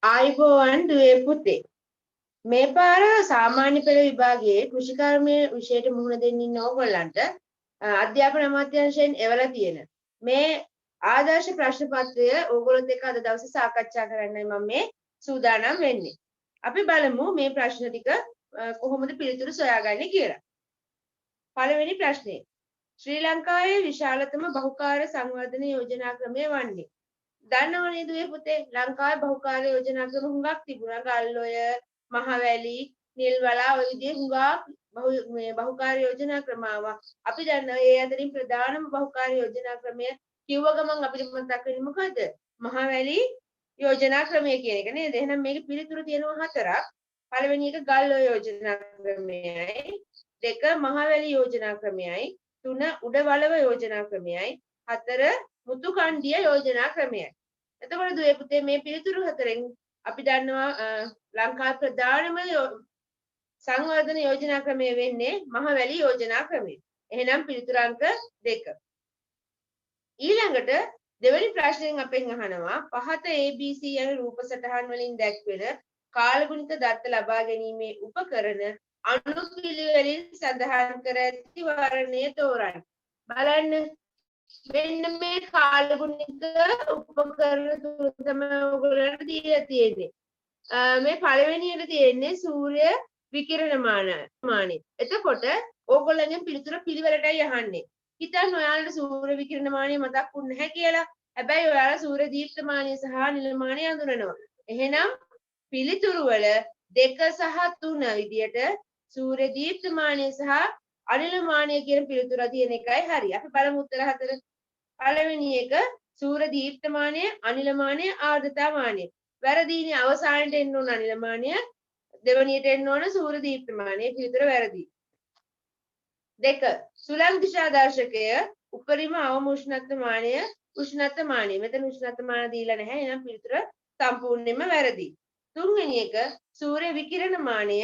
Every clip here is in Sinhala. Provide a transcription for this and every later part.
ආයිබෝවන් දුවේ පුතේ මේ පාර සාමාන්‍ය පෙළ විභාගයේ කෘෂිකර්මයේ විෂයට මුහුණ දෙන්න ඉන්න ඕගොල්ලන්ට අධ්‍යාපන අමාත්‍යාංශයෙන් එවලා තියෙන මේ ආදර්ශ ප්‍රශ්න පත්‍රය ඕගොල්ලොත් එක්ක අද දවසේ සාකච්ඡා කරන්නයි මම මේ සූදානම් වෙන්නේ. අපි බලමු මේ ප්‍රශ්න ටික කොහොමද පිළිතුරු සොයාගන්නේ කියලා. පළවෙනි ප්‍රශ්නේ ශ්‍රී ලංකාවේ විශාලතම බහුකාර්ය සංවර්ධන යෝජනා ක්‍රමය වන්නේ දන්නව නේද මේ පුතේ ලංකාවේ බහුකාර්ය යෝජනා ක්‍රම හුඟක් තිබුණා ගල්ඔය මහවැලි නිල්වලා ඔය විදිහේ හුඟක් මේ බහුකාර්ය යෝජනා ක්‍රම ආවා අපි දන්නවා ඒ අතරින් ප්‍රධානම බහුකාර්ය යෝජනා ක්‍රමය කිව්ව ගමන් අපිට මතක් වෙන්නේ මොකද්ද මහවැලි යෝජනා ක්‍රමය කියන එක නේද එහෙනම් මේකේ පිළිතුරු තියෙනවා හතරක් පළවෙනි එක ගල්ඔය යෝජනා ක්‍රමයයි දෙක මහවැලි යෝජනා ක්‍රමයයි තුන උඩවලව යෝජනා ක්‍රමයයි හතර මුතුකණ්ඩිය යෝජනා ක්‍රමයයි. එතකොට දුවේ පුතේ මේ පිළිතුරු හතරෙන් අපි දන්නවා ලංකාවේ ප්‍රධානම සංවර්ධන යෝජනා ක්‍රමය වෙන්නේ මහවැලි යෝජනා ක්‍රමය. එහෙනම් පිළිතුරු අංක 2. ඊළඟට දෙවෙනි ප්‍රශ්නයෙන් අපෙන් අහනවා පහත ABC යන රූප සටහන් වලින් දැක්වෙන කාලගුණික දත්ත ලබා ගැනීමේ උපකරණ අනුපිළිවෙලින් සඳහන් කර ඇති වර්ණය තෝරන්න. බලන්න මෙන්න මේ කාලගුණික උපකරණ තුන තමයි ඔයගොල්ලන්ට දීලා තියෙන්නේ. මේ පළවෙනියට තියෙන්නේ සූර්ය විකිරණමානය. එතකොට ඕගොල්ලන්ගෙන් පිළිතුර පිළිවෙලටයි අහන්නේ. හිතන්න ඔයාලට සූර්ය විකිරණමානය මතක් වුනේ නැහැ කියලා. හැබැයි ඔයාලා සූර්ය දීප්තමානය සහ නිලමානය අඳුරනවා. එහෙනම් පිළිතුරු වල 2 සහ 3 විදියට සූර්ය දීප්තමානය සහ අනිලමානය කියන පිළිතුර තියෙන එකයි හරි. අපි බලමු උත්තර 4. පළවෙනි එක සූර්ය දීප්තමානය අනිලමානය ආර්ද්‍රතාමානය. වැරදීනේ අවසානයේ එන්න ඕන අනිලමානය දෙවනියට එන්න ඕන සූර්ය දීප්තමානය පිළිතුර වැරදි. 2 සුළං දිශාදර්ශකය උපරිම අවම උෂ්ණත්වමානය උෂ්ණත්වමානය. මෙතන උෂ්ණත්වමාන දීලා නැහැ. එහෙනම් පිළිතුර සම්පූර්ණයෙන්ම වැරදි. තුන්වෙනි එක සූර්ය විකිරණමානය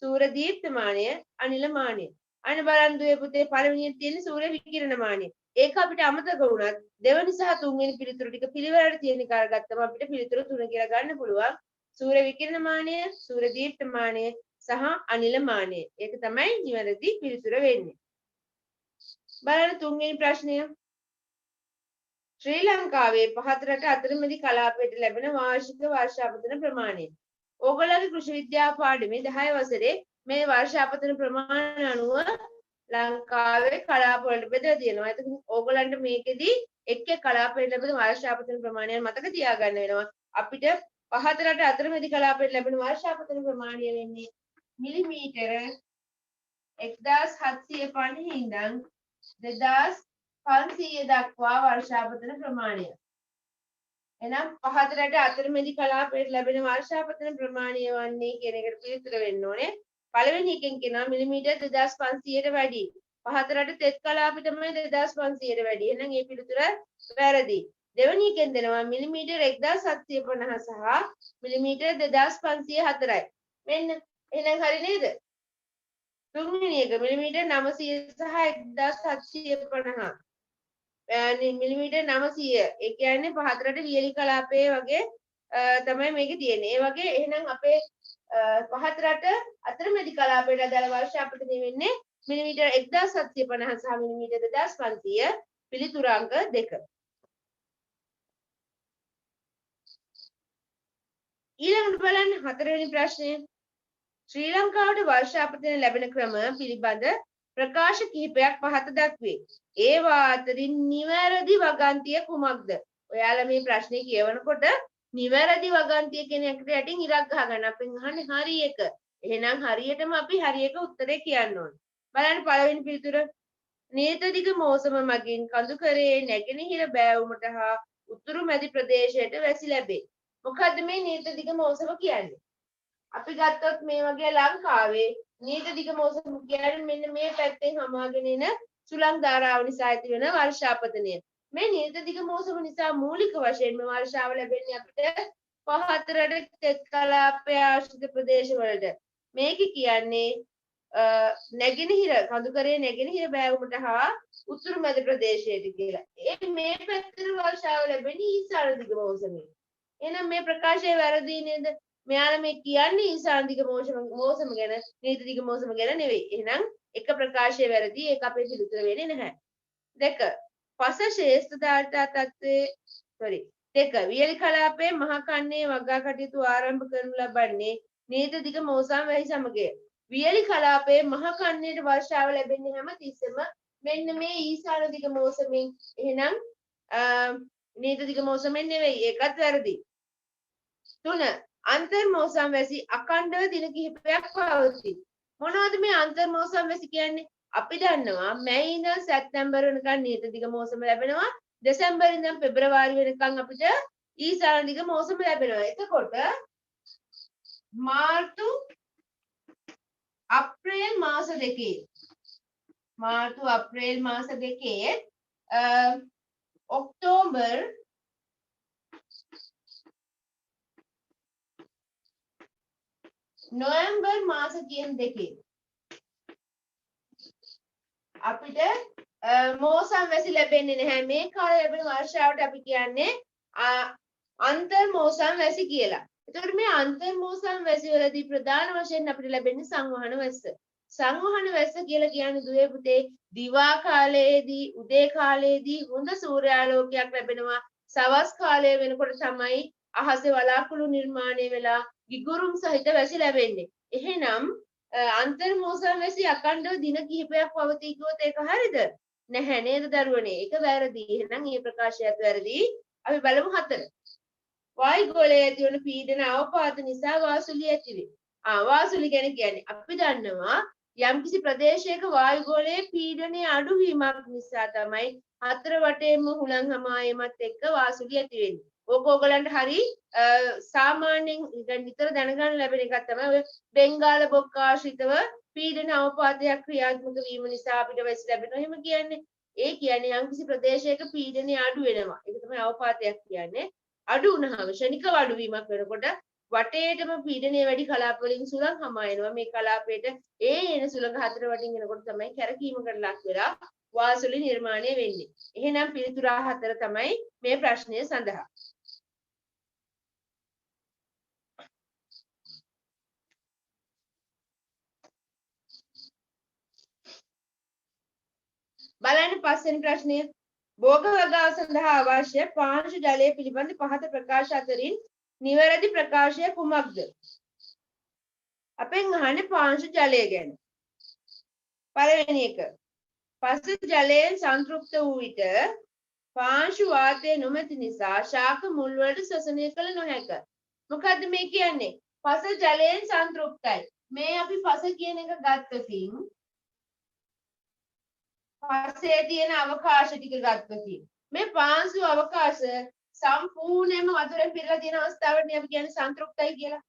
සූර්ය දීප්තමානය අනිලමානය. අන්න බලන්න දුවේ පුතේ පළවෙනියෙන් තියෙන සූර්ය විකිරණමානය. ඒක අපිට අමතක වුණත් දෙවෙනි සහ තුන්වෙනි පිළිතුරු ටික පිළිවෙලට තියෙන එක අරගත්තම අපිට පිළිතුරු 3 කියලා ගන්න පුළුවන්. සූර්ය විකිරණමානය, සූර්ය දීප්තමානය සහ අනිලමානය. ඒක තමයි නිවැරදි පිළිතුර වෙන්නේ. බලන්න තුන්වෙනි ප්‍රශ්නය. ශ්‍රී ලංකාවේ පහත රට අතරමැදි කලාපයට ලැබෙන වාර්ෂික වර්ෂාපතන ප්‍රමාණය. ඕගොල්ලන්ගේ කෘෂි විද්‍යාව පාඩමේ 10 වසරේ මේ වර්ෂාපතන ප්‍රමාණය අනුව ලංකාවේ කලාප වලට බෙදලා තියෙනවා. එතකොට ඕගොල්ලන්ට මේකෙදි එක් කලාපයට ලැබෙන වර්ෂාපතන ප්‍රමාණය මතක තියාගන්න වෙනවා. අපිට පහත රට අතරමැදි කලාපයට ලැබෙන වර්ෂාපතන ප්‍රමාණය වෙන්නේ මිලිමීටර 1750 ඉඳන් 2500 දක්වා වර්ෂාපතන ප්‍රමාණය. එහෙනම් පහත රට අතරමැදි කලාපයට ලැබෙන වර්ෂාපතන ප්‍රමාණය වන්නේ කියන එකට පිළිතුර වෙන්න ඕනේ. පළවෙනි එකෙන් කියනවා මිලිමීටර් 2500ට වැඩි. පහත රට තෙත් කලාපෙ තමයි 2500ට වැඩි. එහෙනම් මේ පිළිතුර වැරදි. දෙවෙනි එකෙන් දෙනවා මිලිමීටර් 1750 සහ මිලිමීටර් 2504යි. මෙන්න එහෙනම් හරි නේද? තුන්වෙනි එක මිලිමීටර් 900 සහ 1750. මිලිමීටර් 900 ඒ කියන්නේ පහත රට වියලි කලාපයේ වගේ තමයි මේකේ තියෙන්නේ. ඒ වගේ එහෙනම් අපේ පහත රට අතරමැදි කලාපයට අදාළ වර්ෂාපතනය වෙන්නේ මිලිමීටර් 1750 සහ මිලිමීටර් 2500 පිළිතුරු අංක 2. ඊළඟට බලන්න හතරවෙනි ප්‍රශ්නය. ශ්‍රී ලංකාවට වර්ෂාපතන ලැබෙන ක්‍රම පිළිබඳ ප්‍රකාශ කිහිපයක් පහත දක්වේ. ඒවා අතරින් නිවැරදි වගන්තිය කුමක්ද? ඔයාලා මේ ප්‍රශ්නේ කියවනකොට නිවැරදි වගන්තිය කියන එකට යටින් ඉරක් ගහගන්න. අපෙන් අහන්නේ හරි එක. එහෙනම් හරියටම අපි හරි එක උත්තරේ කියන්න ඕනේ. බලන්න පළවෙනි පිළිතුර. නියත දිග මෝසම මගින් කඳුකරේ නැගෙනහිර බෑවුමට හා උතුරු මැදි ප්‍රදේශයට වැසි ලැබේ. මොකද්ද මේ නියත දිග මෝසම කියන්නේ? අපි ගත්තොත් මේ වගේ ලංකාවේ නියත දිග මෝසම කියන්නේ මෙන්න මේ පැත්තෙන් හමාගෙන එන සුළං ධාරාව නිසා ඇති වෙන වර්ෂාපතනය. මේ නියත දිග මෝසම නිසා මූලික වශයෙන්ම වර්ෂාව ලැබෙන්නේ අපිට පහත රට තෙත් කලාපයේ ආශ්‍රිත ප්‍රදේශවලට. මේක කියන්නේ නැගෙනහිර කඳුකරේ නැගෙනහිර බෑවුමට හා උතුරු මැද ප්‍රදේශයට කියලා. මේ පැත්තට වර්ෂාව ලැබෙන්නේ ඊසාන දිග මෝසමේ. එහෙනම් මේ ප්‍රකාශය වැරදි නේද? මෙයාලා මේ කියන්නේ ඊසාන දිග මෝසම ගැන නීති දිග මෝසම ගැන නෙවෙයි. එහෙනම් එක ප්‍රකාශය වැරදි. ඒක අපේ පිළිතුර වෙන්නේ නැහැ. දෙක පස ශ්‍රේෂ්ඨ ධාරිතා තත්ත්වයේ දෙක වියලි කලාපයේ මහා කන්නේ වගා කටයුතු ආරම්භ කරනු ලබන්නේ නීති දිග මෝසම් වැහි සමගය. වියලි කලාපයේ මහා කන්නේට වර්ෂාව ලැබෙන්නේ හැම තිස්සෙම මෙන්න මේ ඊසාන දිග මෝසමින්. එහෙනම් නීති දිග මෝසමෙන් නෙවෙයි. ඒකත් වැරදි. 3 අන්තර් මෝසම් වැසි අඛණ්ඩව දින කිහිපයක් පවතී. මොනවද මේ අන්තර් මෝසම් වැසි කියන්නේ? අපි දන්නවා මැයි ඉඳන් සැප්තැම්බර් වෙනකන් නීත දිග මෝසම ලැබෙනවා. දෙසැම්බර් ඉඳන් පෙබරවාරි වෙනකන් අපිට ඊසාන දිග මෝසම ලැබෙනවා. එතකොට මාර්තු අප්‍රේල් මාස දෙකේ ඔක්තෝබර් නොවැම්බර් මාස කියන දෙකේ අපිට මෝසම් වැසි ලැබෙන්නේ නැහැ. මේ කාලේ ලැබෙන වර්ෂාවට අපි කියන්නේ අන්තර් මෝසම් වැසි කියලා. එතකොට මේ අන්තර් මෝසම් වැසි වලදී ප්‍රධාන වශයෙන් අපිට ලැබෙන්නේ සංවහන වැස්ස. සංවහන වැස්ස කියලා කියන්නේ දුවේ පුතේ දිවා කාලයේදී උදේ කාලයේදී හොඳ සූර්යාලෝකයක් ලැබෙනවා. සවස් කාලය වෙනකොට තමයි අහසේ වලාකුළු නිර්මාණය වෙලා ගිගුරුම් සහිත වැසි ලැබෙන්නේ. එහෙනම් අන්තර් මෝසම් වැසි අඛණ්ඩව දින කිහිපයක් පවතී කිව්වොත් ඒක හරිද? නැහැ නේද දරුවනේ? ඒක වැරදි. එහෙනම් මේ ප්‍රකාශයත් වැරදි. අපි බලමු 4. වායුගෝලයේ ඇතිවන පීඩන අවපාත නිසා වාසුලි ඇතිවේ. වාසුලි ගැන කියන්නේ අපි දන්නවා යම්කිසි ප්‍රදේශයක වායුගෝලයේ පීඩනයේ අඩුවීමක් නිසා තමයි හතර වටේම හුලං හමායමත් එක්ක වාසුලි ඇති වෙන්නේ. ඕක ඕගලන්ට හරි සාමාන්‍යයෙන් නිතර දැනගන්න ලැබෙන එකක් තමයි ඔය බෙන්ගාල බොක්කාශ්‍රිතව පීඩන අවපාතයක් ක්‍රියාත්මක වීම නිසා අපිට වැසි ලැබෙනවා. එහෙම කියන්නේ ඒ කියන්නේ යම්කිසි ප්‍රදේශයක පීඩනය අඩු වෙනවා. ඒක තමයි අවපාතයක් කියන්නේ. අඩු වුණාම ශනිකව අඩුවීමක් වෙනකොට වටේටම පීඩනය වැඩි කලාප වලින් සුළං හමා එනවා. මේ කලාපයට එන සුළඟ හතර වටින් එනකොට තමයි කැරකීමකට ලක් වෙලා වාසුලි නිර්මාණය වෙන්නේ. එහෙනම් පිළිතුර 4 තමයි මේ ප්‍රශ්නය සඳහා. බලන්න පස්වෙනි ප්‍රශ්නය. භෝග වගාව සඳහා අවශ්‍ය පාංශු ජලය පිළිබඳ පහත ප්‍රකාශ අතරින් නිවැරදි ප්‍රකාශය කුමක්ද? අපෙන් අහන්නේ පාංශු ජලය ගැන. පළවෙනි එක. පස ජලයෙන් සංතෘප්ත වූ විට පාංශු වාතය නොමැති නිසා ශාක මුල් වලට ශ්වසනය කළ නොහැක. මොකද්ද මේ කියන්නේ? පස ජලයෙන් සංතෘප්තයි. මේ අපි පස කියන එක ගත්තොතින් පස්සේ තියෙන අවකාශ ටික ගත්තොතින් මේ පාංශු අවකාශ සම්පූර්ණයෙන්ම වතුරෙන් පිරලා තියෙන අවස්ථාවට අපි කියන්නේ සංතෘප්තයි කියලා.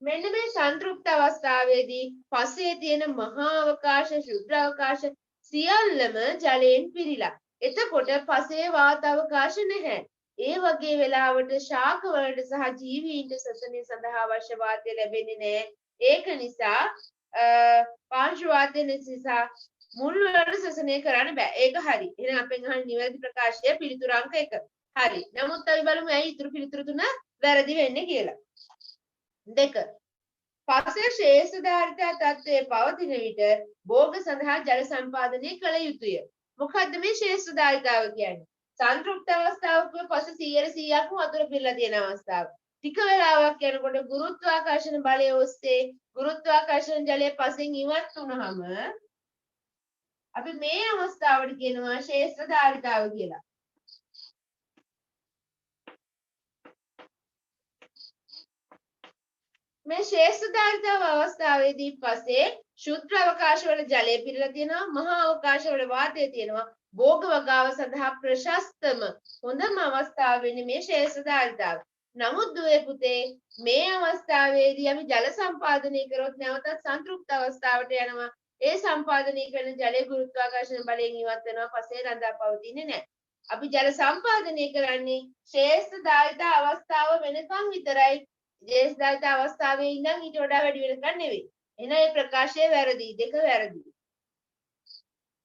මෙන්න මේ සංතෘප්ත අවස්ථාවේදී පස්සේ තියෙන මහා අවකාශ ශුද්ධ අවකාශ සියල්ලම ජලයෙන් පිරීලා. එතකොට පස්සේ වාත අවකාශ නැහැ. ඒ වගේ වෙලාවට ශාක වලට සහ ජීවීන්ට ශ්වසනය සඳහා අවශ්‍ය වාතය ලැබෙන්නේ නැහැ. ඒක නිසා පාංශු වාතය නිසා මුල් වලට ශ්වසනය කරන්න බෑ. ඒක හරි. එහෙනම් අපෙන් අහන නිවැරදි ප්‍රකාශය පිළිතුර අංක 1. හරි. නමුත් අපි බලමු ඇයි ඉතුරු පිළිතුරු තුන වැරදි වෙන්නේ කියලා. 2. පස ශ්‍රේෂ්ඨ ධාරිතා තත්ත්වයේ පවතින විට භෝග සඳහා ජල සම්පාදනය කළ යුතුය. මොකද්ද මේ ශ්‍රේෂ්ඨ ධාරිතාව කියන්නේ? සංතෘප්ත අවස්ථාවක පස 100%ක්ම වතුර පිරලා තියෙන අවස්ථාව. ටික වෙලාවක් යනකොට ගුරුත්වාකර්ෂණ බලය ඔස්සේ ගුරුත්වාකර්ෂණ ජලය පසෙන් ඉවත් වුනහම අපි මේ අවස්ථාවට කියනවා ශ්‍රේෂ්ඨ ධාරිතාව කියලා. මේ ශ්‍රේෂ්ඨ ධාරිතාව අවස්ථාවේදී පස්සේ ශුද්ධ අවකාශවල ජලය පිරලා තියෙනවා, මහා අවකාශවල වාතය තියෙනවා. භෝග වගාව සඳහා ප්‍රශස්තම හොඳම අවස්ථාව වෙන්නේ මේ ශ්‍රේෂ්ඨ ධාරිතාව. නමුත් දුවේ පුතේ මේ අවස්ථාවේදී අපි ජල සම්පාදනය කරොත් නැවතත් සංතෘප්ත අවස්ථාවට යනවා. ඒ සම්පාදනය කරන ජලය ගුරුත්වාකර්ෂණ බලයෙන් ඉවත් වෙනවා, පස්සේ රඳා පවතින්නේ නැහැ. අපි ජල සම්පාදනය කරන්නේ ශ්‍රේෂ්ඨ ධාරිතා අවස්ථාව වෙනකන් විතරයි. ශ්‍රේෂ්ඨ ධාරිතා අවස්ථාවේ ඉඳන් ඊට වඩා වැඩි වෙනකන් නෙවෙයි. එහෙනම් මේ ප්‍රකාශය වැරදි. 2 වැරදි.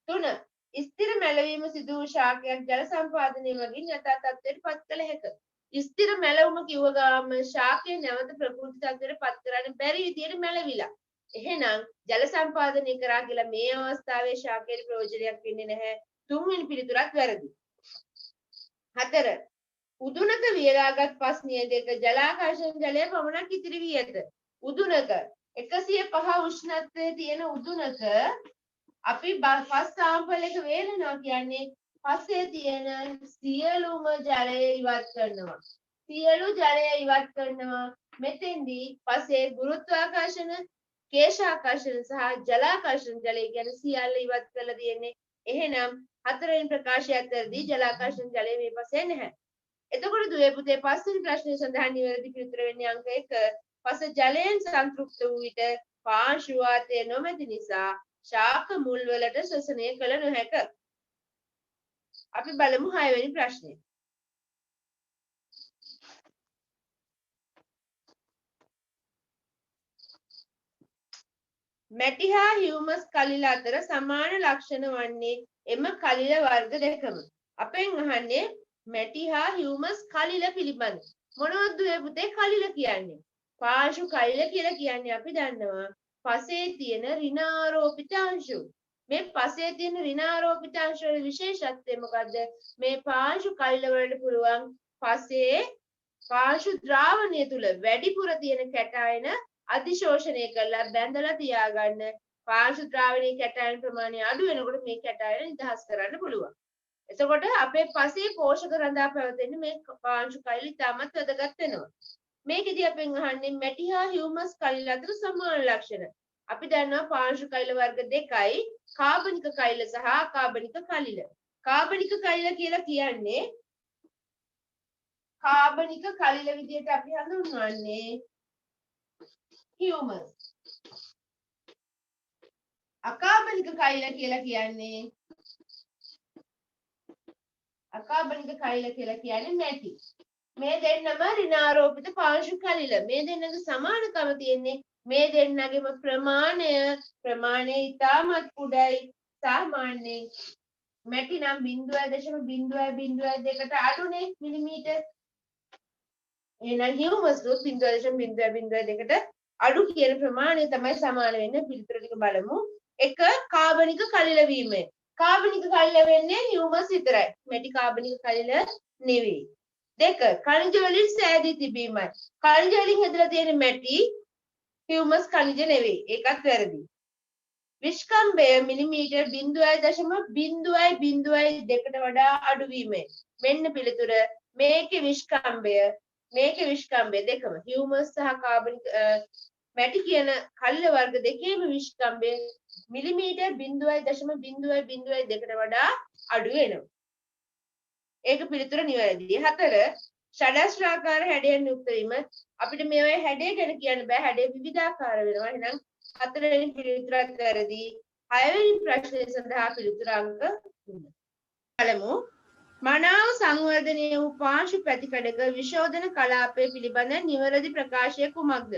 3 ස්ථිර මැලවීම සිදු වූ ශාකයක් ජල සම්පාදනය මගින් යථා තත්ත්වයට පත් කළ හැකිය. ස්ථිර මැලවුම කිව්ව ගාම ශාකය නැවත ප්‍රකෘති තත්ත්වයට පත් කරන්න බැරි විදියට මැලවිලා. එහෙනම් ජල සම්පාදනය කරා කියලා මේ අවස්ථාවේ ශාකයේ ප්‍රයෝජනයක් වෙන්නේ නැහැ. තුන්වෙනි පිළිතුරත් වැරදි. 4. උදුනක වියලාගත් පස්නිය දෙක ජලාකර්ෂණ ජලය පමණක් ඉතිරි වී ඇත. උදුනක 105 උෂ්ණත්වයේ තියෙන උදුනක අපි පස් සාම්පල් එක වේලනවා කියන්නේ පස්සේ තියෙන සියලුම ජලය ඉවත් කරනවා. සියලු ජලය ඉවත් කරනවා. මෙතෙන්දී පස්සේ ගුරුත්වාකර්ෂණ, කේශාකර්ෂණ සහ ජලාකර්ෂණ ජලය කියන්නේ සියල්ල ඉවත් කරලා තියෙන්නේ. එහෙනම් හතරවෙනි ප්‍රකාශයත් වැරදි. ජලාකර්ෂණ ජලය මේ පස්සේ නැහැ. එතකොට දුවේ පුතේ පස්වෙනි ප්‍රශ්නේ සඳහන් නිවැරදි පිළිතුර වෙන්නේ අංක 1. පස ජලයෙන් සංතෘප්ත වූ විට පාංශු වාතය නොමැති නිසා ශාක මුල් වලට ශ්වසනය කළ නොහැක. අපි බලමු 6 වෙනි ප්‍රශ්නේ. මැටි හා හියුමස් කලිල අතර සමාන ලක්ෂණ වන්නේ එම කලිල වර්ග දෙකම. අපෙන් අහන්නේ මැටි හා හියුමස් කලිල පිළිබඳ. මොනවද දුවේ පුතේ කලිල කියන්නේ? පාංශු කලිල කියලා කියන්නේ අපි දන්නවා පසේ තියෙන ඍණාරෝපිත අංශු. මේ පසේ තියෙන ඍණාරෝපිත අංශ වල විශේෂත්වය මොකද්ද? මේ පාංශු කලිල වලට පුළුවන් පසේ පාංශු ද්‍රාවණය තුල වැඩිපුර තියෙන කැටායන අධිශෝෂණය කරලා බැඳලා තියාගන්න. පාංශු ද්‍රාවණයේ කැටායන ප්‍රමාණය අඩු වෙනකොට මේ කැටායන නිදහස් කරන්න පුළුවන්. එතකොට අපේ පසේ පෝෂක රඳා පැවතෙන්න මේ පාංශු කලිල ඉතාමත් වැදගත් වෙනවා. මේකෙදී අපෙන් අහන්නේ මැටි හා හියුමස් කලිල අතර සමාන ලක්ෂණ. අපි දන්නවා පාංශු කලිල වර්ග දෙකයි කාබනික කලිල සහ අකාබනික කලිල. කාබනික කලිල කියලා කියන්නේ කාබනික කලිල විදිහට අපි හඳුන්වන්නේ හියුමස්. අකාබනික කලිල කියලා කියන්නේ මැටි. මේ දෙන්නම ඍණාරෝපිත පාංශු කලිල. මේ දෙන්නගේ සමානකම තියෙන්නේ මේ දෙන්නගේම ප්‍රමාණය ඉතාමත් කුඩායි. සාමාන්‍යයෙන් මැටි නම් 0.002ට අඩුනේ මිලිමීටර්. එහෙනම් හියුමස් 0.002ට අඩු කියන ප්‍රමාණය තමයි සමාන වෙන්නේ. පිළිතුර ටික බලමු. 1 කාබනික කලිල වීම. කාබනික කලිල වෙන්නේ හියුමස් විතරයි. මැටි කාබනික කලිල නෙවෙයි. 2 khනිජ වලින් සෑදී තිබීමයි. khනිජ වලින් හැදලා තියෙන මැටි හියුමස් khනිජ නෙවෙයි. ඒකත් වැරදි. විෂ්කම්භය මිලිමීටර් 0.002කට වඩා අඩු වීමයි. මෙන්න පිළිතුර. මේකේ විෂ්කම්භය දෙකම හියුමස් සහ කාබනික මැටි කියන කලිල වර්ග දෙකේම විෂ්කම්භය මිලිමීටර් 0.002කට වඩා අඩු වෙනවා. ඒක පිළිතුර නිවැරදි. 4 ෂඩස්ත්‍රාකාර හැඩයෙන් යුක්ත වීම. අපිට මේවයේ හැඩය ගැන කියන්න බෑ. හැඩය විවිධාකාර වෙනවා. එහෙනම් 4 වෙනි පිළිතුරත් වැරදි. 6 වෙනි ප්‍රශ්නය සඳහා පිළිතුර අංක 3. බලමු. මනාව සංවර්ධනය වූ පාංශු පැතිකඩක විශෝධන කලාපය පිළිබඳ නිවැරදි ප්‍රකාශය කුමක්ද?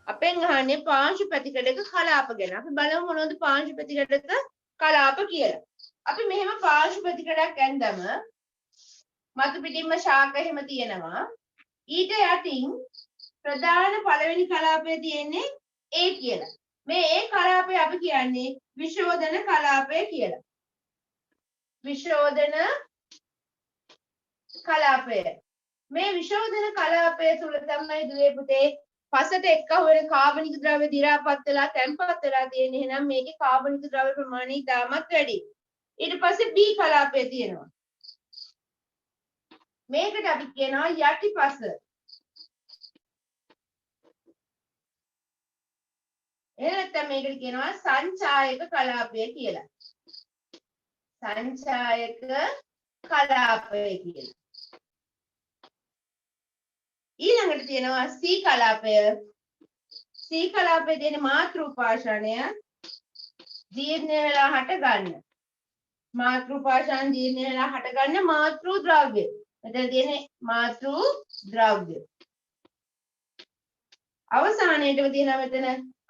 අපෙන් අහන්නේ පාංශු පැතිකඩක කලාප ගැන. අපි බලමු මොනවද පාංශු පැතිකඩක කලාප කියලා. අපි මෙහෙම පාංශු පැතිකඩක් ඇඳම මතු පිටින්ම ශාක එහෙම තියෙනවා. ඊට යටින් ප්‍රධාන පළවෙනි කලාපය තියෙන්නේ A කියලා. මේ A කලාපය අපි කියන්නේ විශෝධන කලාපය කියලා. විශෝධන කලාපය. මේ විශෝධන කලාපය තුල තමයි දුවේ පුතේ පසට එක්කහුව වෙන කාබනික ද්‍රව්‍ය දි รา පත් වෙලා තැන්පත් වෙලා තියෙන්නේ. එහෙනම් මේකේ කාබනික ද්‍රව්‍ය ප්‍රමාණය ඉතාමත් වැඩි. ඊට පස්සේ B කලාපය තියෙනවා. මේකට අපි කියනවා යටිපස. එහෙනම් මේකට කියනවා සංචායක කලාපය කියලා. සංචායක කලාපය කියලා. ඊළඟට තියෙනවා C කලාපය. C කලාපයේ තියෙන මාතෘ පාෂාණය ජීර්ණ වෙලා හට ගන්න. මාතෘ පාෂාණ ජීර්ණ වෙලා හට ගන්න මාතෘ ද්‍රව්‍ය. මෙතන තියෙන මාතෘ ද්‍රව්‍ය. අවසානයේටම තියෙනවා මෙතන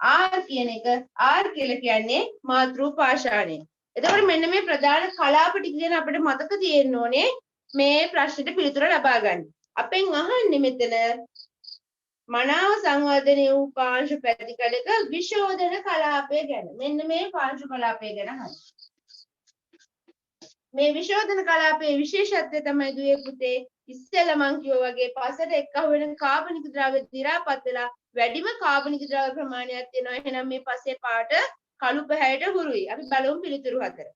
R කියන එක. R කියලා කියන්නේ මාතෘ පාෂාණය. එතකොට මෙන්න මේ ප්‍රධාන කලාප ටික ගැන අපිට මතක තියෙන්න ඕනේ මේ ප්‍රශ්නෙට පිළිතුර ලබා ගන්න. අපෙන් අහන්නේ මෙතන මනාව සංවර්ධනය වූ පාංශු පැතිකඩක විශෝධන කලාපය ගැන. මෙන්න මේ පාංශු කලාපය ගැන අහන්න. මේ විශෝධන කලාපයේ විශේෂත්වය තමයි දුවේ පුතේ ඉස්සෙල්ලා මං කිව්වා වගේ පසට එක්කහුව වෙන කාබනික ද්‍රව්‍ය දි รา පත් වෙලා වැඩිම කාබනික ද්‍රව්‍ය ප්‍රමාණයක් තියෙනවා. එහෙනම් මේ පසේ පාට කළු පැහැයට හුරුයි. අපි බලමු පිළිතුරු 4.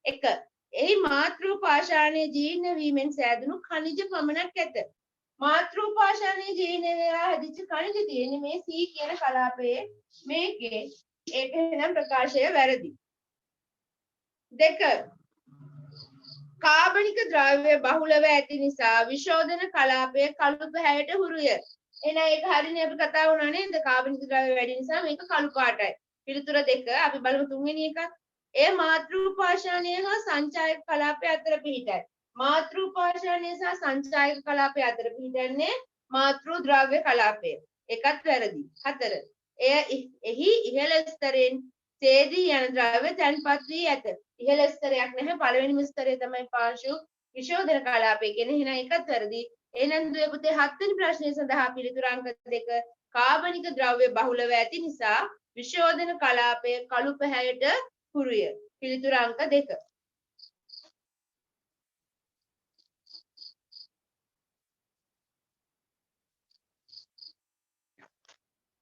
1. එහි මාතෘ පාෂාණයේ ජීර්ණ වීමෙන් සෑදුණු ඛනිජ පමණක් ඇත. මාතෘ පාෂාණයේ ජීර්ණ වෙලා හැදිච්ච ඛනිජ තියෙන්නේ මේ C කියන කලාපයේ මේකේ. ඒක එහෙනම් ප්‍රකාශය වැරදි. 2. කාබනික ද්‍රව්‍ය බහුලව ඇති නිසා විශෝධන කලාපය කළු පැහැයට හුරුය. එහෙනම් ඒක හරියනේ අපි කතා වුණා නේද? කාබනික ද්‍රව්‍ය වැඩි නිසා මේක කළු පාටයි. පිළිතුර 2 අපි බලමු තුන්වෙනි එක. ඒ මාතෘ පාෂාණය හා සංචායක කලාපය අතර පිහිටයි. මාතෘ පාෂාණය සහ සංචායක කලාපය අතර පිහිටන්නේ මාතෘ ද්‍රව්‍ය කලාපය. ඒකත් වැරදි. 4. එහි ඉහළ ස්තරෙන් තේදී යන ද්‍රව්‍ය තැන්පත් වී ඇත. ඉහළ ස්තරයක් නැහැ. පළවෙනිම ස්තරය තමයි පාංශු විශෝධන කලාපය කියන්නේ. එහෙනම් ඒකත් වැරදි. එහෙනම් දුවේ පුතේ 7 වෙනි ප්‍රශ්නය සඳහා පිළිතුරු අංක 2 කාබනික ද්‍රව්‍ය බහුලව ඇති නිසා විශෝධන කලාපය කළු පැහැයට හුරුය. පිළිතුරු අංක 2.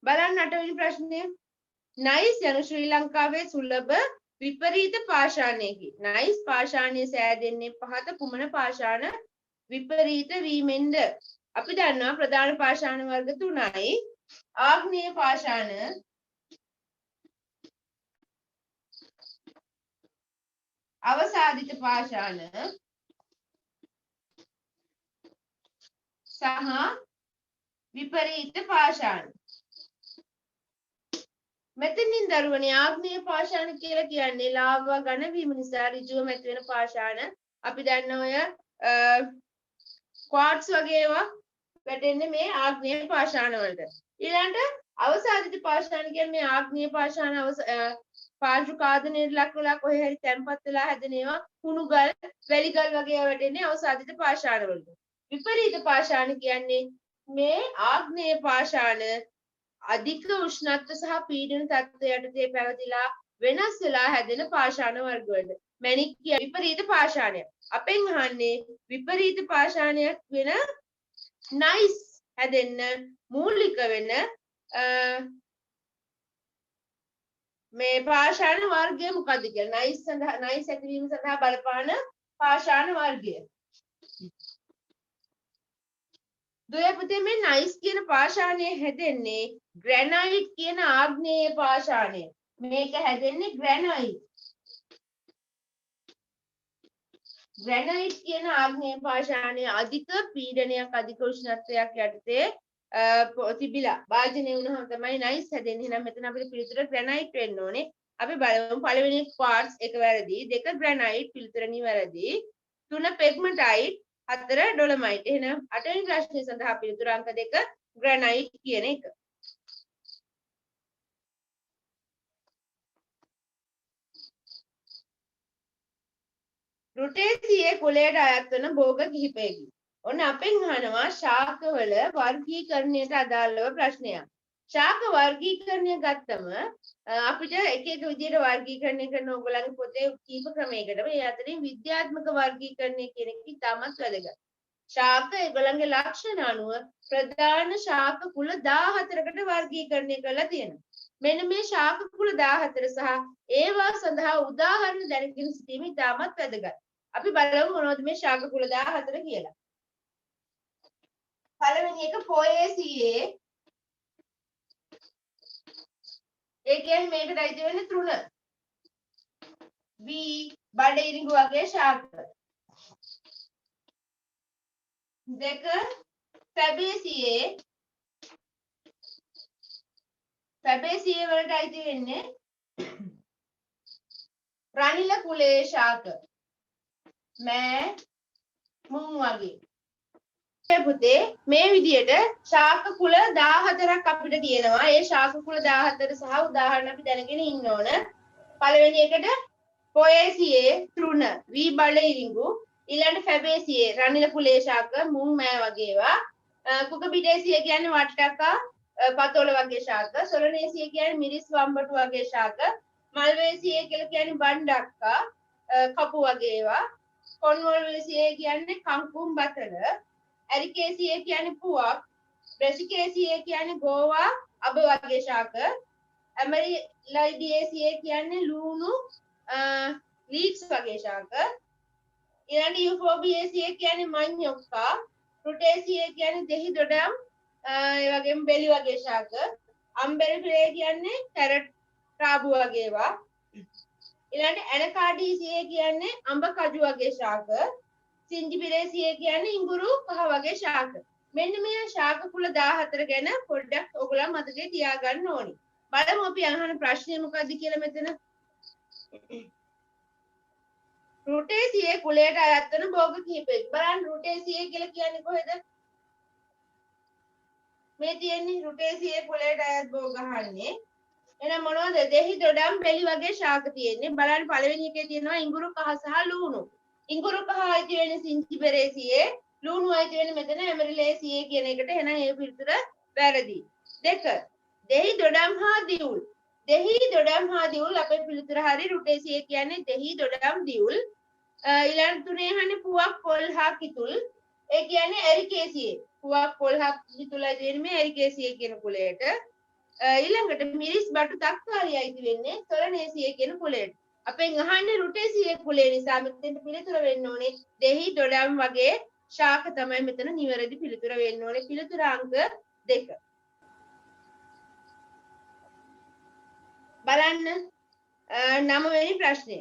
බලන්න 8 වෙනි ප්‍රශ්නය. නයිස් යනු ශ්‍රී ලංකාවේ සුලභ විපරීත පාෂාණයකි. නයිස් පාෂාණය සෑදෙන්නේ පහත කුමන පාෂාණ විපරීත වීමෙන්ද? අපි දන්නවා ප්‍රධාන පාෂාණ වර්ග 3යි. ආග්නේය පාෂාණ, අවසාදිත පාෂාණ සහ විපරීත පාෂාණ. මෙතනින් දරුවනේ ආග්නේය පාෂාණ කියලා කියන්නේ ලාවා ඝන වීම නිසා ඍජුවම ඇති වෙන පාෂාණ. අපි දන්න ඔය ක්වාර්ට්ස් වගේ ඒවා වැටෙන්නේ මේ ආග්නේය පාෂාණ වලට. ඊළඟට අවසාදිත පාෂාණ කියන්නේ මේ ආග්නේය පාෂාණ පාංශු කාදනයේ ලක් වෙලා කොහේ හරි තැම්පත් වෙලා හැදෙන ඒවා කුණු ගල්, වැලි ගල් වගේ ඒවා වැටෙන්නේ අවසාදිත පාෂාණ වලට. විපරීත පාෂාණ කියන්නේ මේ ආග්නේය පාෂාණ අධික උෂ්ණත්ව සහ පීඩන තත්ත්ව යටතේ පැවතිලා වෙනස් වෙලා හැදෙන පාෂාණ වර්ග වලට. මැණික් කිය විපරීත පාෂාණය. අපෙන් අහන්නේ විපරීත පාෂාණයක් වෙන නයිස් හැදෙන්න මූලික වෙන මේ පාෂාණ වර්ගය මොකක්ද කියලා. නයිස් ඇතිවීම සඳහා බලපාන පාෂාණ වර්ගය. දුවේ පුතේ මේ නයිස් කියන පාෂාණය හැදෙන්නේ ග්‍රැනයිට් කියන ආග්නේය පාෂාණය. මේක හැදෙන්නේ ග්‍රැනයිට්. ග්‍රැනයිට් කියන ආග්නේය පාෂාණය අධික පීඩනයක් අධික උෂ්ණත්වයක් යටතේ තිබිලා භාජනය වුණාම තමයි නයිස් හැදෙන්නේ. එහෙනම් මෙතන අපිට පිළිතුර ග්‍රැනයිට් වෙන්න ඕනේ. අපි බලමු පළවෙනි ක්වාර්ට්ස් එක වැරදි, 2 ග්‍රැනයිට් පිළිතුර නිවැරදි, 3 පෙග්මටයිට්, 4 ඩොලමයිට්. එහෙනම් 8 වෙනි ප්‍රශ්නය සඳහා පිළිතුර අංක 2 ග්‍රැනයිට් කියන එක. රුටේසියේ කුලයට අයත් වන භෝග කිහිපයකි. ඔන්න අපෙන් අහනවා ශාකවල වර්ගීකරණයට අදාළව ප්‍රශ්නයක්. ශාක වර්ගීකරණය ගත්තම අපිට එක එක විදිහට වර්ගීකරණය කරන ඕගොල්ලන්ගේ පොතේ කීප ක්‍රමයකටම ඒ අතරින් විද්‍යාත්මක වර්ගීකරණය කියන එක ඉතාමත් වැදගත්. ශාක ඒගොල්ලන්ගේ ලක්ෂණ අනුව ප්‍රධාන ශාක කුල 14කට වර්ගීකරණය කරලා තියෙනවා. මෙන්න මේ ශාක කුල 14 සහ ඒවා සඳහා උදාහරණ දැනගෙන සිටීම ඉතාමත් වැදගත්. අපි බලමු මොනවද මේ ශාක කුල 14 කියලා. පළවෙනි එක පොයේසියේ. ඒ කියන්නේ මේකට අයිති වෙන්නේ තෘණ. වී බඩ ඉරිඟු වගේ ශාක. 2 ෆැබේසියේ. ෆැබේසියේ වලට අයිති වෙන්නේ රනිල කුලයේ ශාක. මෑ මුං වගේ. පුතේ මේ විදිහට ශාක කුල 14ක් අපිට තියෙනවා. ඒ ශාක කුල 14 සහ උදාහරණ අපි දැනගෙන ඉන්න ඕන. පළවෙනි එකට පොයේසියේ තෘණ වී බල ඉරිඟු ඊළඟ ෆැබේසියේ රනිල කුලේ ශාක මුං මෑ වගේ ඒවා කුක බිඩේසිය කියන්නේ වට්ටක්කා පතෝල වගේ ශාක සොලනේසිය කියන්නේ මිරිස් වම්බටු වගේ ශාක මල්වේසියේ කියලා කියන්නේ බණ්ඩක්කා කපු වගේ ඒවා කොන්වෝල්වේසියේ කියන්නේ කංකුම් බතල ඇරිකේසියේ කියන්නේ පුවක් බ්‍රෙසිකේසියේ කියන්නේ ගෝවා අබ වගේ ශාක ඇමරිලයිඩියේසියේ කියන්නේ ලූණු ලීක්ස් වගේ ශාක ඊළඟ යුෆෝබියේසියේ කියන්නේ මඤ්ඤොක්කා රුටේසියේ කියන්නේ දෙහි දොඩම් ඒ වගේම බෙලි වගේ ශාක අම්බෙල්ෆ්‍රේ කියන්නේ කැරට් රාබු වගේ ඒවා ඊළඟ ඇනකාඩීසියේ කියන්නේ අඹ කජු වගේ ශාක සින්ජිබිරේසියේ කියන්නේ ඉඟුරු කහ වගේ ශාක මෙන්න මේ ශාක කුල 14 ගැන පොඩ්ඩක් ඔයගොල්ලෝ මතකේ තියාගන්න ඕනි බලමු අපි අහන ප්‍රශ්නේ මොකද්ද කියලා මෙතන රුටේසියේ කුලයට අයත් වෙන භෝග කිහිපයක් බලන්න රුටේසියේ කියලා කියන්නේ කොහෙද මේ තියෙන්නේ රුටේසියේ කුලයට අයත් භෝග අහන්නේ එහෙනම් මොනවද දෙහි දොඩම් බෙලි වගේ ශාක තියෙන්නේ බලන්න පළවෙනි එකේ තියෙනවා ඉඟුරු කහ සහ ලූණු ඉඟුරු කහ අයිති වෙන්නේ සින්චිබෙරේසියේ ලූණු අයිති වෙන්නේ මෙතන ඇමරිලේසියේ කියන එකට එහෙනම් ඒ පිළිතුර වැරදි දෙක දෙහි දොඩම් හා දියුල් දෙහි දොඩම් හා දියුල් අපේ පිළිතුර හරි රුටේසියේ කියන්නේ දෙහි දොඩම් දියුල් ඊළඟ තුනේ හන්නේ පුවක් පොල් හා කිතුල් ඒ කියන්නේ ඇරිකේසියේ පුවක් පොල් හා කිතුලයි දෙන්නේ මේ ඇරිකේසියේ කියන කුලයට ඊළඟට මිරිස් බටු තක්කාලිය අයිති වෙන්නේ සොලනේසියේ කියන කුලයට අපෙන් අහන්නේ රුටේසියේ කුලේ නිසා මෙතෙන්ට පිළිතුර වෙන්න ඕනේ දෙහි දොඩම් වගේ ශාක තමයි මෙතන නිවැරදි පිළිතුර වෙන්න ඕනේ පිළිතුර අංක 2 බලන්න 9 වෙනි ප්‍රශ්නය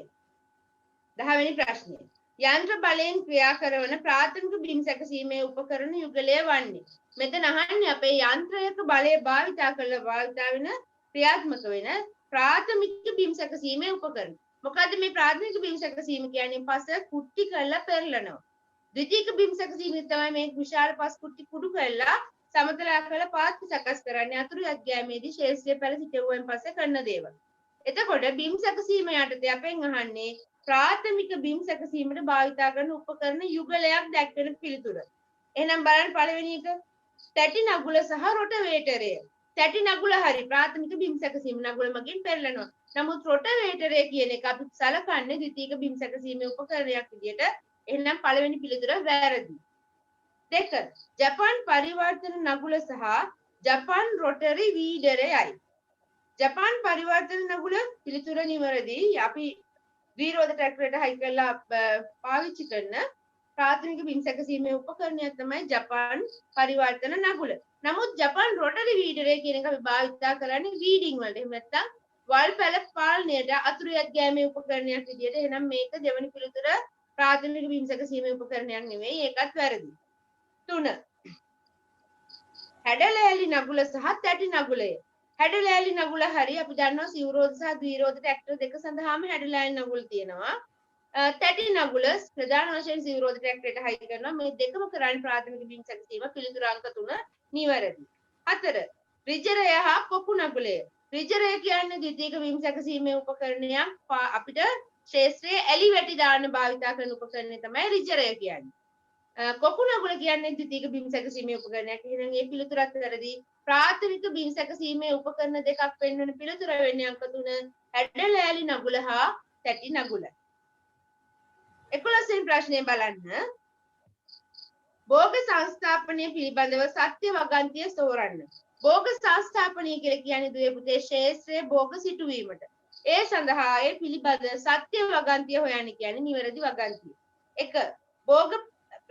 10 වෙනි ප්‍රශ්නය යන්ත්‍ර බලයෙන් ක්‍රියා කරන ප්‍රාථමික බිම් සැකසීමේ උපකරණ යුගලය වන්නේ මෙතන අහන්නේ අපේ යන්ත්‍රයක බලය භාවිතා කරලා භාවිතා වෙන ක්‍රියාත්මක වෙන ප්‍රාථමික බිම් සැකසීමේ උපකරණ මොකද්ද මේ ප්‍රාථමික බිම් සැකසීම කියන්නේ පස කුට්ටි කරලා පෙරලනවා ද්විතීයික බිම් සැකසීම තමයි මේ විශාල පස් කුට්ටි කුඩු කරලා සමතල ආකාර පාත් සකස් කරන්නේ අතුරු අධ්‍යායමේදී ශේෂ්ත්‍රය පැල සිටුවෙන් පස්සේ කරන දේවල්. එතකොට බිම් සැකසීම යටතේ අපෙන් අහන්නේ ප්‍රාථමික බිම් සැකසීමට භාවිතා කරන උපකරණ යුගලයක් දැක්වෙන පිළිතුර. එහෙනම් බලන්න පළවෙනි එක තැටි නගුල සහ රොටවේටරය. තැටි නගුල හරි ප්‍රාථමික බිම් සැකසීම නගුල මගින් පෙරලනවා. නමුත් රොටවේටරය කියන එක අපි සලකන්නේ ද්විතීයික බිම් සැකසීමේ උපකරණයක් විදියට. එහෙනම් පළවෙනි පිළිතුර වැරදි. දෙක ජපාන් පරිවර්තන නගුල සහ ජපාන් රොටරි වීඩරයයි. ජපාන් පරිවර්තන නගුල පිළිතුර නිවැරදි. අපි විරෝධ ට්‍රැක්ටරයට හයි කරලා පාවිච්චි කරන ප්‍රාථමික බිම් සැකසීමේ උපකරණය තමයි ජපාන් පරිවර්තන නගුල. නමුත් ජපාන් රොටරි වීඩරය කියන එක අපි භාවිතා කරන්නේ වීඩින් වලට. එහෙම නැත්නම් වල් පැල පාලනයට අතුරු යත්ගෑමේ උපකරණයක් විදියට. එහෙනම් මේක දෙවෙනි පිළිතුර ප්‍රාථමික බිම් සැකසීමේ උපකරණයක් නෙවෙයි. ඒකත් වැරදි. 3 හැඩලෑලි නගුල සහ තැටි නගුලය. හැඩලෑලි නගුල හරි අපි දන්නවා සිවුරෝධ සහ ද්විරෝධ ට්‍රැක්ටර් දෙක සඳහාම හැඩලෑලි නගුල තියෙනවා. තැටි නගුල ප්‍රධාන වශයෙන් සිවුරෝධ ට්‍රැක්ටරයට හයි කරනවා. මේ දෙකම කරන්නේ ප්‍රාථමික බිම් සැකසීම. පිළිතුර අංක 3 නිවැරදි. 4 රිජරය හා කොපු නගුලය. රිජරය කියන්නේ ද්විතීයික බිම් සැකසීමේ උපකරණයක්. අපිට ශේෂ්ත්‍රයේ ඇලි වැටි දාන්න භාවිතා කරන උපකරණය තමයි රිජරය කියන්නේ. කොපු නගුල කියන්නේ ද්විතීයික බිම් සැකසීමේ උපකරණයක්. එහෙනම් මේ පිළිතුරත් වැරදි. ප්‍රාථමික බිම් සැකසීමේ උපකරණ දෙකක් වෙන්න පිළිතුර වෙන්නේ අංක 3 හැඩලෑලි නගුල හා තැටි නගුල. 11 වෙනි ප්‍රශ්නය බලන්න. භෝග සංස්ථාපනය පිළිබඳව සත්‍ය වගන්තිය සෝරන්න. භෝග සංස්ථාපනය කියලා කියන්නේ දුවේ පුතේ ශේෂ්ත්‍රයේ භෝග සිටුවීමට. ඒ සඳහා ඒ පිළිබඳ සත්‍ය වගන්තිය හොයන්න කියන්නේ නිවැරදි වගන්තිය. 1 භෝග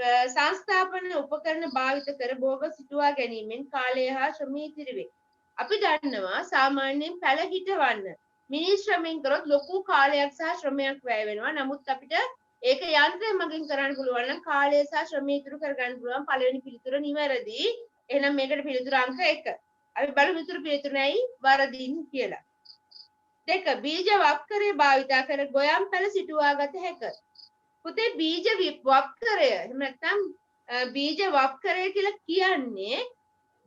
සංස්ථාපන උපකරණ භාවිත කර භෝග සිටුවා ගැනීමෙන් කාලය හා ශ්‍රමය ඉතිරි වේ. අපි දන්නවා සාමාන්‍යයෙන් පැල හිටවන්න මිනිස් ශ්‍රමයෙන් කරොත් ලොකු කාලයක් සහ ශ්‍රමයක් වැය වෙනවා. නමුත් අපිට ඒක යන්ත්‍රය මගින් කරන්න පුළුවන් නම් කාලය සහ ශ්‍රමය ඉතුරු කර ගන්න පුළුවන්. පළවෙනි පිළිතුර නිවැරදි. එහෙනම් මේකට පිළිතුර අංක 1. අපි බලමු ඉතුරු පිළිතුර නැයි වරදින් කියලා. 2 බීජ වප්කරය භාවිතා කර ගොයම් පැල සිටුවා ගත හැකිය. පුතේ බීජ වප්කරය එහෙම නැත්නම් බීජ වප්කරය කියලා කියන්නේ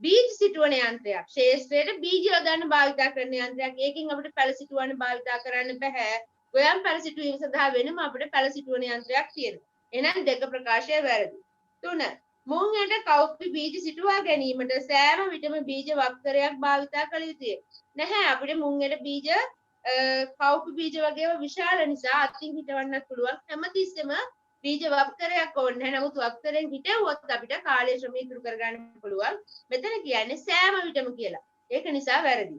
බීජ සිටුවන යන්ත්‍රයක්. ශේෂ්ත්‍රයට බීජ යොදන්න භාවිතා කරන යන්ත්‍රයක්. ඒකෙන් අපිට පැල සිටුවන්න භාවිතා කරන්න බෑ. ගොයම් පැල සිටුවීම සඳහා වෙනම අපිට පැල සිටුවන යන්ත්‍රයක් තියෙනවා. එහෙනම් දෙක ප්‍රකාශය වැරදි. 3. මුං ඇට කවුපි බීජ සිටුවා ගැනීමට සෑම විටම බීජ වක්තරයක් භාවිතා කළ යුතුය. නැහැ අපිට මුං ඇට බීජ කවුපි බීජ වගේම විශාල නිසා අතින් හිටවන්නත් පුළුවන්. හැමතිස්සෙම බීජ වක්තරයක් ඕනේ නැහැ. නමුත් වක්තරෙන් හිටවුවොත් අපිට කාලය ශ්‍රමය ඉතුරු කරගන්න පුළුවන්. මෙතන කියන්නේ සෑම විටම කියලා. ඒක නිසා වැරදි.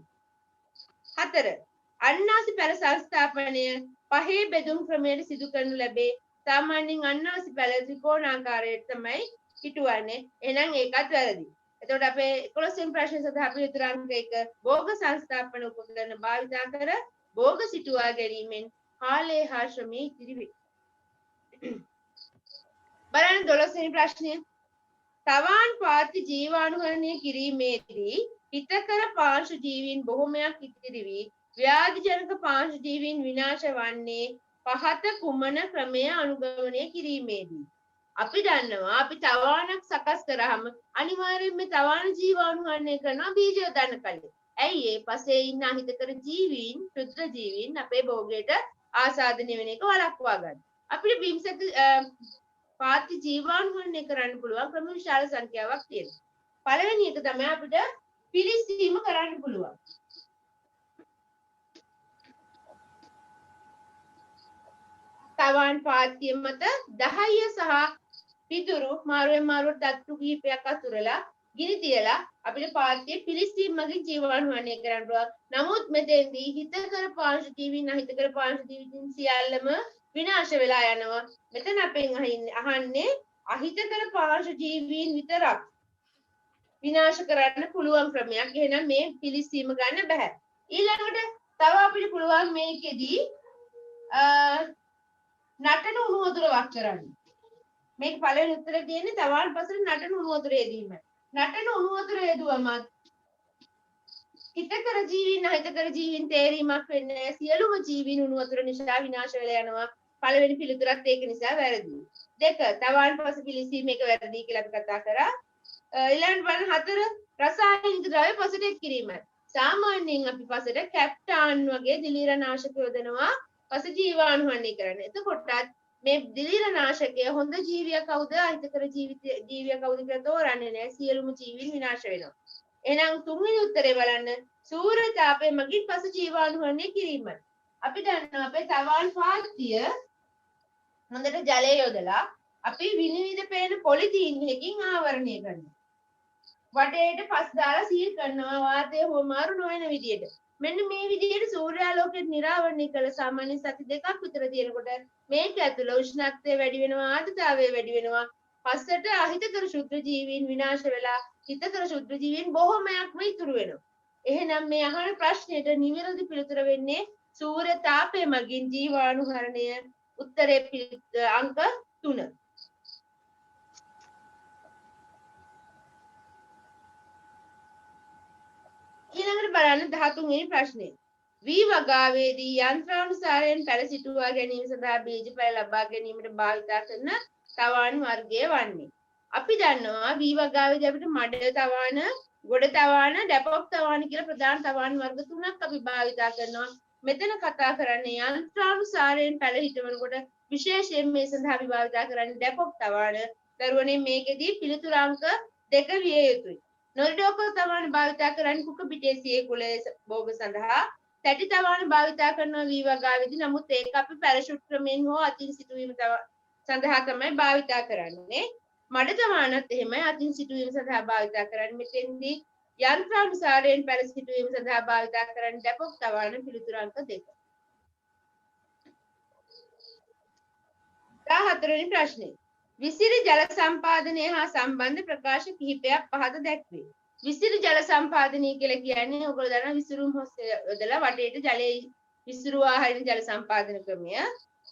4. අන්නාසි පැල සංස්ථාපනය පහේ බෙදුම් ක්‍රමයට සිදු කරනු ලැබේ. සාමාන්‍යයෙන් අන්නාසි පැල ත්‍රිකෝණාකාරයට තමයි හිටුවන්නේ. එහෙනම් ඒකත් වැරදි. එතකොට අපේ 11 වෙනි ප්‍රශ්නේ සඳහා අපි උත්තර අංක 1 භෝග සංස්ථාපන උපකරණ භාවිතා කර භෝග සිටුවා ගැනීමෙන් කාලය හා ශ්‍රමය ඉතිරි වේ. බලන්න 12 වෙනි ප්‍රශ්නය. තවාන් පාත්‍ය ජීවාණුකරණය කිරීමේදී හිතකර පාංශු ජීවීන් බොහොමයක් ඉතිරි වී ව්‍යාධිජනක පාංශු ජීවීන් විනාශ වන්නේ පහත කුමන ක්‍රමය අනුගමනය කිරීමේදී? අපි දන්නවා අපි තවාණක් සකස් කරාම අනිවාර්යයෙන්ම තවාණ ජීවාණුකරණය කරනවා බීජ යොදන්න කලින්. ඇයි ඒ පස්සේ ඉන්න අහිතකර ජීවීන් ක්ෂුද්‍ර ජීවීන් අපේ භෝගයට ආසාදනය වෙන එක වළක්වා ගන්න. අපිට බිම්සක පාත්‍ය ජීවාණුකරණය කරන්න පුළුවන් ක්‍රම විශාල සංඛ්‍යාවක් තියෙනවා. පළවෙනි එක තමයි අපිට පිළිස්සීම කරන්න පුළුවන්. තවාන් පාත්‍ය මත 10 සහ පිටුරු මාරුවෙන් මාරුවට තත්තු කිහිපයක් අතුරලා ගිනි තියලා අපිට පාත්‍ය පිළිස්සීම මගින් ජීවාණුකරණය කරන්න පුළුවන්. නමුත් මෙතෙන්දී හිතකර පාංශු ජීවීන් අහිතකර පාංශු ජීවීන් සියල්ලම විනාශ වෙලා යනවා. මෙතන අපෙන් අහන්නේ අහිතකර පාංශු ජීවීන් විතරක් විනාශ කරන්න පුළුවන් ක්‍රමයක්. එහෙනම් මේ පිළිස්සීම ගන්න බෑ. ඊළඟට තව අපිට පුළුවන් මේකෙදී නටන උණු වතුර වක් කරන්න. මේක පළවෙනි උත්තරේ තියෙන්නේ තවාන් පසට නටන උණු වතුර යෙදීම. නටන උණු වතුර යෙදුවම හිතකර ජීවීන් අහිතකර ජීවීන් තේරීමක් වෙන්නේ නැහැ. සියලුම ජීවීන් උණු වතුර නිසා විනාශ වෙලා යනවා. පළවෙනි පිළිතුරත් ඒක නිසා වැරදි. 2 තවාන් පස පිළිසීම එක වැරදි කියලා අපි කතා කරා. ඊළඟ බලන්න 4 රසායනික ද්‍රව්‍ය පසට එක් කිරීම. සාමාන්‍යයෙන් අපි පසට කැප්ටාන් වගේ දිලීරනාශක යොදනවා පස ජීවාණුකරණය කරන්න. එතකොටත් මේ දිලීරනාශකය හොඳ ජීවියා කවුද අහිතකර ජීවියා කවුද කියලා තෝරන්නේ නැහැ. සියලුම ජීවීන් විනාශ වෙනවා. එහෙනම් තුන්වෙනි උත්තරේ බලන්න සූර්ය තාපය මගින් පස ජීවාණුකරණය කිරීම. අපි දන්නවා අපේ තවාන් පාත්‍ය හොඳට ජලය යොදලා අපි විනිවිද පේන පොලිතීන් එකකින් ආවරණය කරනවා. වටේට පස් දාලා සීල් කරනවා වාතය හොමාරු නොවන විදියට. මෙන්න මේ විදියට සූර්යාලෝකයෙන් නිරාවරණය කළ සාමාන්‍ය සති දෙකක් විතර තියෙනකොට මේක ඇතුළ උෂ්ණත්වය වැඩි වෙනවා ආර්ද්‍රතාවය වැඩි වෙනවා. පස්සට අහිතකර ශුද්ධ ජීවීන් විනාශ වෙලා හිතකර ශුද්ධ ජීවීන් බොහොමයක්ම ඉතුරු වෙනවා. එහෙනම් මේ අහන ප්‍රශ්නෙට නිවැරදි පිළිතුර වෙන්නේ සූර්ය තාපය මගින් ජීවාණුකරණය. උත්තරේ අංක 3. ඊළඟට බලන්න 13 වෙනි ප්‍රශ්නේ. වී වගාවේදී යන්ත්‍රානුසාරයෙන් පැල සිටුවා ගැනීම සඳහා බීජ පැල ලබා ගැනීමට භාවිතා කරන තවාන් වර්ගය වන්නේ. අපි දන්නවා වී වගාවේදී අපිට මඩ තවාන, ගොඩ තවාන, ඩැපොක් තවාන කියලා ප්‍රධාන තවාන් වර්ග 3ක් අපි භාවිතා කරනවා. මෙතන කතා කරන්නේ යන්ත්‍රානුසාරයෙන් පැල හිටවනකොට විශේෂයෙන් මේ සඳහා අපි භාවිතා කරන්නේ ඩැපොක් තවාන. දරුවනේ මේකෙදී පිළිතුර අංක 2 විය යුතුයි. නොරිඩෝක තවාන භාවිතා කරන්නේ කුක පිටේ සියේ කුලයේ භෝග සඳහා. තැටි තවාන භාවිතා කරනවා වී වගාවේදී. නමුත් ඒක අපි පැරෂුට් ක්‍රමෙන් හෝ අතින් සිටුවීම සඳහා තමයි භාවිතා කරන්නේ. මඩ තවානත් එහෙමයි අතින් සිටුවීම සඳහා භාවිතා කරන්නේ. මෙතෙන්දී යන්ත්‍රානුසාරයෙන් පැල සිටුවීම සඳහා භාවිතා කරන්නේ ඩැපොක් තවාන. පිළිතුර අංක 2. 14 වෙනි ප්‍රශ්නේ. විසිරි ජල සම්පාදනය හා සම්බන්ධ ප්‍රකාශ කිහිපයක් පහත දැක්වේ. විසිරි ජල සම්පාදනය කියලා කියන්නේ ඔයගොල්ලෝ දන්නා විසිරුම් හොස් යොදලා වටේට ජලය විසිරුවා හරින ජල සම්පාදන ක්‍රමය.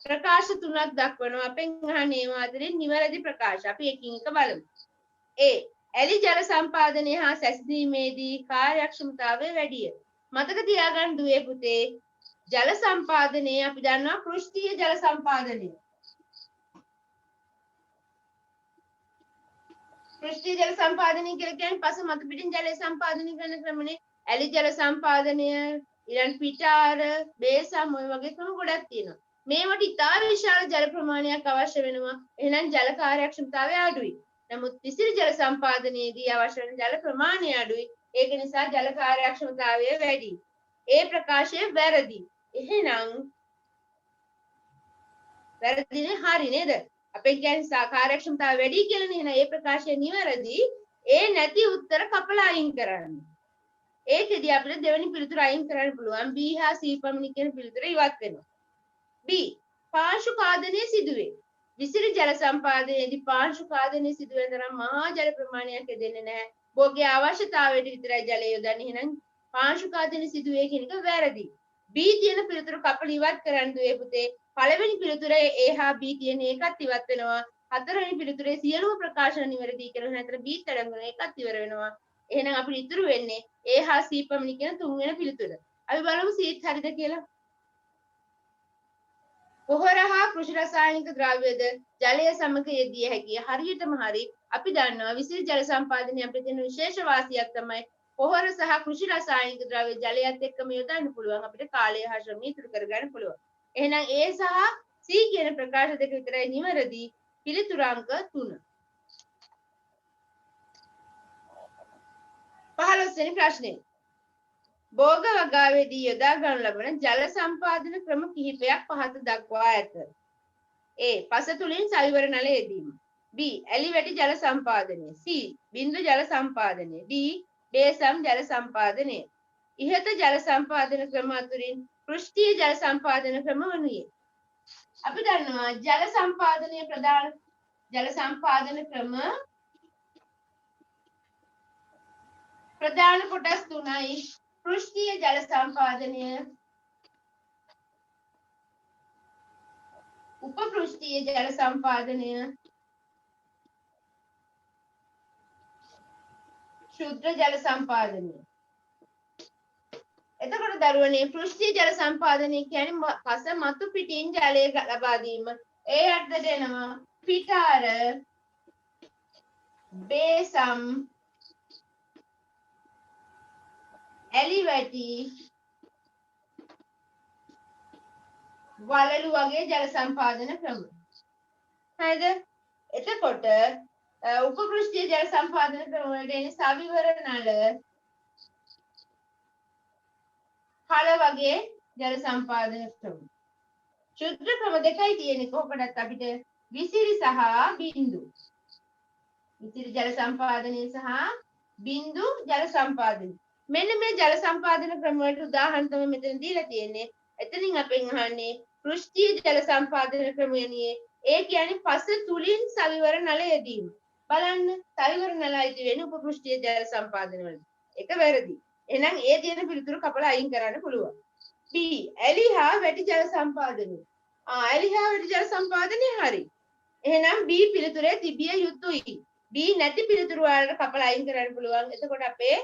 ප්‍රකාශ 3ක් දක්වනවා. අපෙන් අහන්නේ ඒවා අතරින් නිවැරදි ප්‍රකාශ. අපි එකින් එක බලමු. A. ඇලි ජල සම්පාදනය හා සැසඳීමේදී කාර්යක්ෂමතාවය වැඩිය. මතක තියාගන්න දුවේ පුතේ ජල සම්පාදනය අපි දන්නවා පෘෂ්ඨීය ජල සම්පාදනය. පෘෂ්ඨීය ජල සම්පාදනය කියලා කියන්නේ පස මත පිටින් ජලය සම්පාදනය කරන ක්‍රමනේ. ඇලි ජල සම්පාදනය ඊළඟ පිටාර, බේසම් ඔය වගේ ක්‍රම ගොඩක් තියෙනවා. මේවට ඉතා විශාල ජල ප්‍රමාණයක් අවශ්‍ය වෙනවා. එහෙනම් ජල කාර්යක්ෂමතාවය අඩුයි. නමුත් විසිරි ජල සම්පාදනයේදී අවශ්‍ය වෙන ජල ප්‍රමාණය අඩුයි. ඒක නිසා ජල කාර්යක්ෂමතාවය වැඩි. ඒ ප්‍රකාශය වැරදි. එහෙනම් වැරදිනේ හරි නේද? අපේ කියන්නේ කාර්යක්ෂමතාවය වැඩි කියලානේ. එහෙනම් ඒ ප්‍රකාශය නිවැරදි. ඒ නැති උත්තර කපලා අයින් කරන්න. ඒකෙදි අපිට දෙවෙනි පිළිතුර අයින් කරන්න පුළුවන්. B හා C පමණි කියන පිළිතුර ඉවත් වෙනවා. B පාංශු කාදනයේ සිදුවේ. විසිරි ජල සම්පාදනයේදී පාංශු කාදනයේ සිදුවෙන තරම් මහා ජල ප්‍රමාණයක් දෙන්නේ නැහැ. බෝගේ අවශ්‍යතාවයට විතරයි ජලය යොදන්නේ. එහෙනම් පාංශු කාදනයේ සිදුවේ කියන එක වැරදි. B තියෙන පිළිතුර කපලා ඉවත් කරන්න දුවේ පුතේ. පළවෙනි පිළිතුරේ A හා B තියෙන එකත් ඉවත් වෙනවා. හතරවෙනි පිළිතුරේ සියලුම ප්‍රකාශන නිවැරදි කියලා නැතර B තරංගන එකත් ඉවර වෙනවා. එහෙනම් අපිට ඉතුරු වෙන්නේ A හා C පමණි කියන තුන්වෙනි පිළිතුර. අපි බලමු C හරිද කියලා. පොහොර හා කෘෂි රසායනික ද්‍රව්‍යද ජලය සමග යෙදිය හැකිය. හරියටම හරි. අපි දන්නවා විසිරි ජල සම්පාදනයේ අපිට තියෙන විශේෂ වාසියක් තමයි පොහොර සහ කෘෂි රසායනික ද්‍රව්‍ය ජලයත් එක්කම යොදන්න පුළුවන්. අපිට කාලය හා ශ්‍රමය ඉතුරු කරගන්න පුළුවන්. එහෙනම් A සහ C කියන ප්‍රකාශ දෙක විතරයි නිවැරදි. පිළිතුර අංක 3. 15 වෙනි ප්‍රශ්නේ. භෝග වගාවේදී යොදා ගන්නු ලබන ජල සම්පාදන ක්‍රම කිහිපයක් පහත දක්වා ඇත. A. පස තුලින් සවිවර නල යෙදීම. B. ඇලි වැටි ජල සම්පාදනය. C. බිඳු ජල සම්පාදනය. D. බේසම් ජල සම්පාදනය. ඉහත ජල සම්පාදන ක්‍රම අතුරින් පෘෂ්ඨීය ජල සම්පාදන ක්‍රම වනුයේ. අපි දන්නවා ජල සම්පාදනයේ ප්‍රධාන ජල සම්පාදන ක්‍රම ප්‍රධාන කොටස් තුනයි. පෘෂ්ඨීය ජල සම්පාදනය, උපපෘෂ්ඨීය ජල සම්පාදනය, ශුද්ධ ජල සම්පාදනය. එතකොට දරුවනේ පෘෂ්ඨීය ජල සම්පාදනය කියන්නේ පස මතු පිටින් ජලය ලබා දීම. ඒ අර්ථයට එනවා පිටාර, බේසම්, ඇලි වැටි, වලලු වගේ ජල සම්පාදන ක්‍රම. හරිද? එතකොට උපපෘෂ්ඨීය ජල සම්පාදන ක්‍රම වලට එන්නේ සවිවර නල, කල වගේ ජල සම්පාදන ක්‍රම. ශුද්ධ ක්‍රම දෙකයි තියෙන්නේ. කොහොමදත් අපිට විසිරි සහ බිඳු. විසිරි ජල සම්පාදනය සහ බිඳු ජල සම්පාදනය. මෙන්න මේ ජල සම්පාදන ක්‍රම වලට උදාහරණ තමයි මෙතන දීලා තියෙන්නේ. එතනින් අපෙන් අහන්නේ පෘෂ්ඨීය ජල සම්පාදන ක්‍රමයනේ. ඒ කියන්නේ පස තුලින් සවිවර නල යෙදීම. බලන්න සවිවර නල අයිති වෙන්නේ උපපෘෂ්ඨීය ජල සම්පාදන වලට. ඒක වැරදි. එහෙනම් ඒ තියෙන පිළිතුරු කපලා අයින් කරන්න පුළුවන්. B. ඇලි හා වැටි ජල සම්පාදනය. ඇලි හා වැටි ජල සම්පාදනය හරි. එහෙනම් B පිළිතුරේ තිබිය යුතුයි. B නැති පිළිතුරු වලට කපලා අයින් කරන්න පුළුවන්. එතකොට අපේ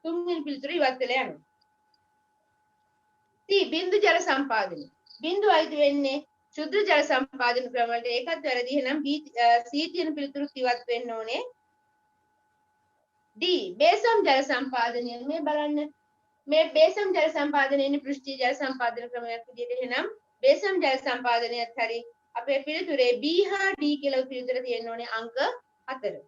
තුන්වෙනි පිළිතුර ඉවත් වෙලා යනවා. C. බිඳු ජල සම්පාදනය. බිඳු අයිති වෙන්නේ ශුද්ධ ජල සම්පාදන ක්‍රම වලට. ඒකත් වැරදි. එහෙනම් B C තියෙන පිළිතුරු ඉවත් වෙන්න ඕනේ. D. බේසම් ජල සම්පාදනය. මේ බලන්න. මේ බේසම් ජල සම්පාදනයේ පෘෂ්ඨීය ජල සම්පාදන ක්‍රමයක් විදිහට. එහෙනම් බේසම් ජල සම්පාදනයත් හරි. අපේ පිළිතුරේ B හා D කියලා පිළිතුර තියෙන්න ඕනේ අංක 4.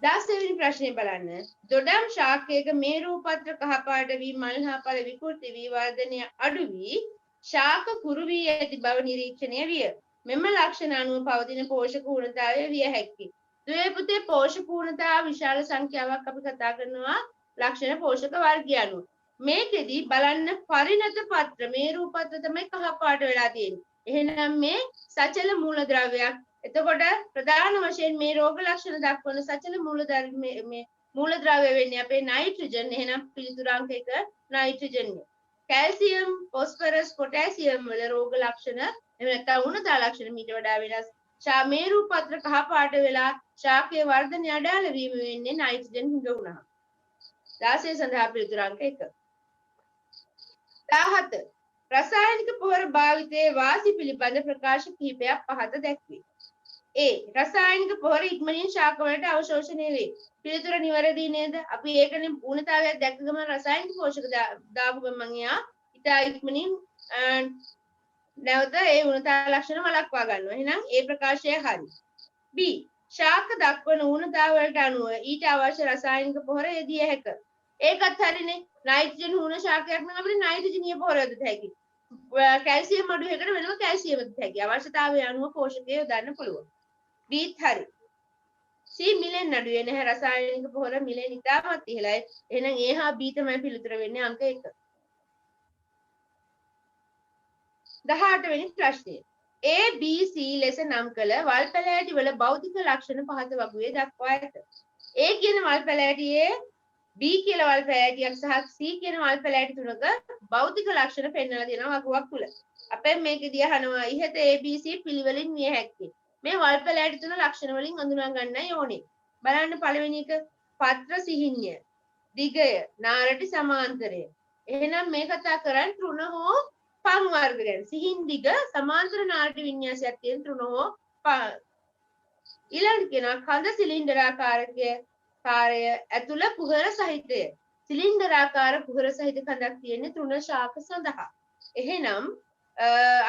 දාසවෙනි ප්‍රශ්නේ බලන්න. දොඩම් ශාකයක මේරු පත්‍ර කහපාට වී මල් හා ඵල විකෘති වී වර්ධනය අඩු වී ශාක කුරු වී ඇති බව නිරීක්ෂණය විය. මෙම ලක්ෂණ අනුව පවතින පෝෂක ඌනතාවය විය හැකියි. දුවේ පුතේ පෝෂක ඌනතාව විශාල සංඛ්‍යාවක් අපි කතා කරනවා ලක්ෂණ පෝෂක වර්ගය අනුව. මේකෙදි බලන්න පරිණත පත්‍ර මේරු පත්‍ර තමයි කහපාට වෙලා තියෙන්නේ. එහෙනම් මේ සචල මූලද්‍රව්‍යයක්. එතකොට ප්‍රධාන වශයෙන් මේ රෝග ලක්ෂණ දක්වන සචල මූලද්‍රව්‍ය වෙන්නේ අපේ නයිට්‍රජන්. එහෙනම් පිළිතුරු අංක 1 නයිට්‍රජන්. කැල්සියම්, ෆොස්ෆරස්, පොටෑසියම් වල රෝග ලක්ෂණ එහෙම නැත්නම් උණුදා ලක්ෂණ මීට වඩා වෙනස්. මේරු පත්‍ර කහ පාට වෙලා ශාකයේ වර්ධනය අඩාල වීම වෙන්නේ නයිට්‍රජන් හිඟ වුණා. 16 සඳහා පිළිතුරු අංක 1. 17 රසායනික පොහොර භාවිතයේ වාසි පිළිබඳ ප්‍රකාශ කිහිපයක් පහත දැක්වේ. A. රසායනික පොහොර ඉක්මනින් ශාක වලට අවශෝෂණය වේ. පිළිතුර නිවැරදි නේද? අපි ඒකනේ ඌනතාවයක් දැක්ක ගමන් රසායනික පෝෂක දාපු ගමන් යා ඉතා ඉක්මනින් නැවත ඒ ඌනතා ලක්ෂණ වළක්වා ගන්නවා. එහෙනම් ඒ ප්‍රකාශය හරි. B. ශාක දක්වන ඌනතාව වලට අනුව ඊට අවශ්‍ය රසායනික පොහොර යෙදිය හැක. ඒකත් හරිනේ. නයිට්‍රජන් ඌන ශාකයක් නම් අපිට නයිට්‍රජනීය පොහොර යොදත හැකියි. කැල්සියම් අඩුවකට වෙනම කැල්සියම් යොදත හැකියි. අවශ්‍යතාවය අනුව පෝෂකය යොදන්න පුළුවන්. B හරි. C මිලෙන් අඩු වෙන නැහැ. රසායනික පොහොර මිලෙන් ඉතාමත් ඉහළයි. එහෙනම් A හා B තමයි පිළිතුර වෙන්නේ අංක 1. 18 වෙනි ප්‍රශ්නය. A B C ලෙස නම් කළ වල් පැලෑටි වල භෞතික ලක්ෂණ පහත වගුවේ දක්වා ඇත. A කියන වල් පැලෑටියේ B කියලා වල් පැලෑටියක් සහ C කියන වල් පැලෑටි තුනක භෞතික ලක්ෂණ පෙන්වලා දෙනවා වගුවක් තුල. අපෙන් මේකෙදී අහනවා ඉහත A B C පිළිවෙලින් විය හැක්කේ. මේ වල් පැලෑටි තුන ලක්ෂණ වලින් හඳුනා ගන්නයි ඕනේ. බලන්න පළවෙනි එක පත්‍ර සිහින්ය. දිගය නාරටි සමාන්තරය. එහෙනම් මේ කතා කරන්නේ තෘණ හෝ පං වර්ග ගැන. සිහින් දිග සමාන්තර නාරටි වින්‍යාසයක් තියෙන තෘණ හෝ ඊළඟ කෙනා කඳ සිලින්ඩරාකාරකය කාර්ය ඇතුළ කුහර සහිතය. සිලින්ඩරාකාර කුහර සහිත කඳක් තියෙන්නේ තෘණ ශාක සඳහා. එහෙනම්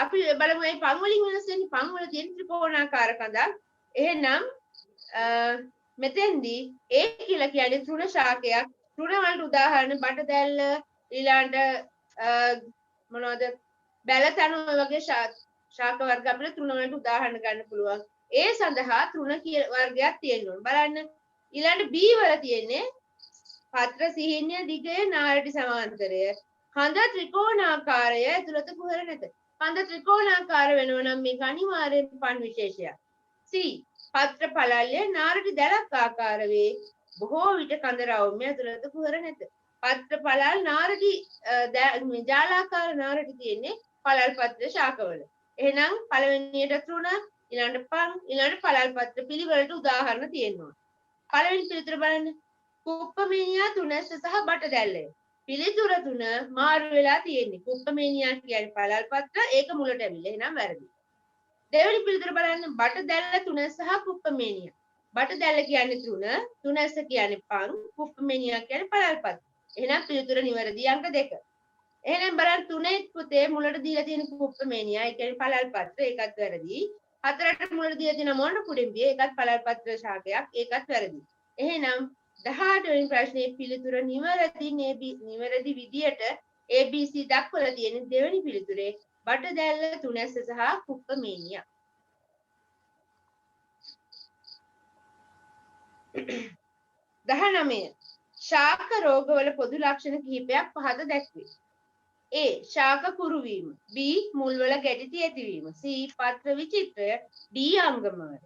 අපි බලමු මේ පං වලින් වෙනස් වෙන්නේ පං වල තියෙන ත්‍රිකෝණාකාර කඳක්. එහෙනම් මෙතෙන්දී A කියලා කියන්නේ තෘණ ශාකයක්. තෘණ වලට උදාහරණ බටදැල්ල ඊළඟට මොනවද බැලතණු වගේ ශාක වර්ග අපිට තෘණ වලට උදාහරණ ගන්න පුළුවන්. ඒ සඳහා තෘණ වර්ගයක් තියෙනවා. බලන්න ඊළඟට B වල තියෙන්නේ පත්‍ර සිහින්‍ය දිගය නාරටි සමාන්තරය. කඳ ත්‍රිකෝණාකාරය ඇතුළත කුහර නැත. කඳ ත්‍රිකෝණාකාර වෙනවා නම් මේක අනිවාර්යෙන් පන් විශේෂයක්. C පත්‍ර පළල්‍ය නාරටි දැලක් ආකාර වේ. බොහෝ විට කඳ රවුම්‍ය ඇතුළත කුහර නැත. පත්‍ර පළල් නාරටි ජාලාකාර නාරටි තියෙන්නේ පළල් පත්‍ර ශාකවල. එහෙනම් පළවෙනියට තෘණ ඊළඟට පං ඊළඟට පළල් පත්‍ර පිළිවෙලට උදාහරණ තියෙනවා. පළවෙනි පිළිතුර බලන්න. කුප්පමේනියා තුනැස්ස සහ බටදැල්ලය. පිළිතුර තුන මාරු වෙලා තියෙන්නේ. කුප්පමේනියා කියන්නේ පළල් පත්‍ර ඒක මුලට ඇවිල්ලා. එහෙනම් වැරදි. දෙවෙනි පිළිතුර බලන්න. බටදැල්ල තුනැස්ස සහ කුප්පමේනියා. බටදැල්ල කියන්නේ තෘණ, තුනැස්ස කියන්නේ පං, කුප්පමේනියා කියන්නේ පළල් පත්‍ර. එහෙනම් පිළිතුර නිවැරදි අංක 2. එහෙනම් බලන්න 3 පුතේ මුලට දීලා තියෙන කුප්පමේනියා ඒ කියන්නේ පළල් පත්‍ර ඒකත් වැරදි. 4ට මුලට දීලා තියෙන මොන කුඩිම්බිය ඒකත් පළල් පත්‍ර ශාකයක් ඒකත් වැරදි. එහෙනම් 18 වෙනි ප්‍රශ්නේ පිළිතුර නිවැරදි විදියට ABC දක්වලා තියෙන දෙවෙනි පිළිතුරේ බටදැල්ල තුනැස්ස සහ කුප්පමේනියා. 19 ශාක රෝගවල පොදු ලක්ෂණ කිහිපයක් පහත දැක්වේ. A. ශාක කුරු වීම. B. මුල්වල ගැටි ඇතිවීම. C. පත්‍ර විචිත්‍රය. D. අංගමවල.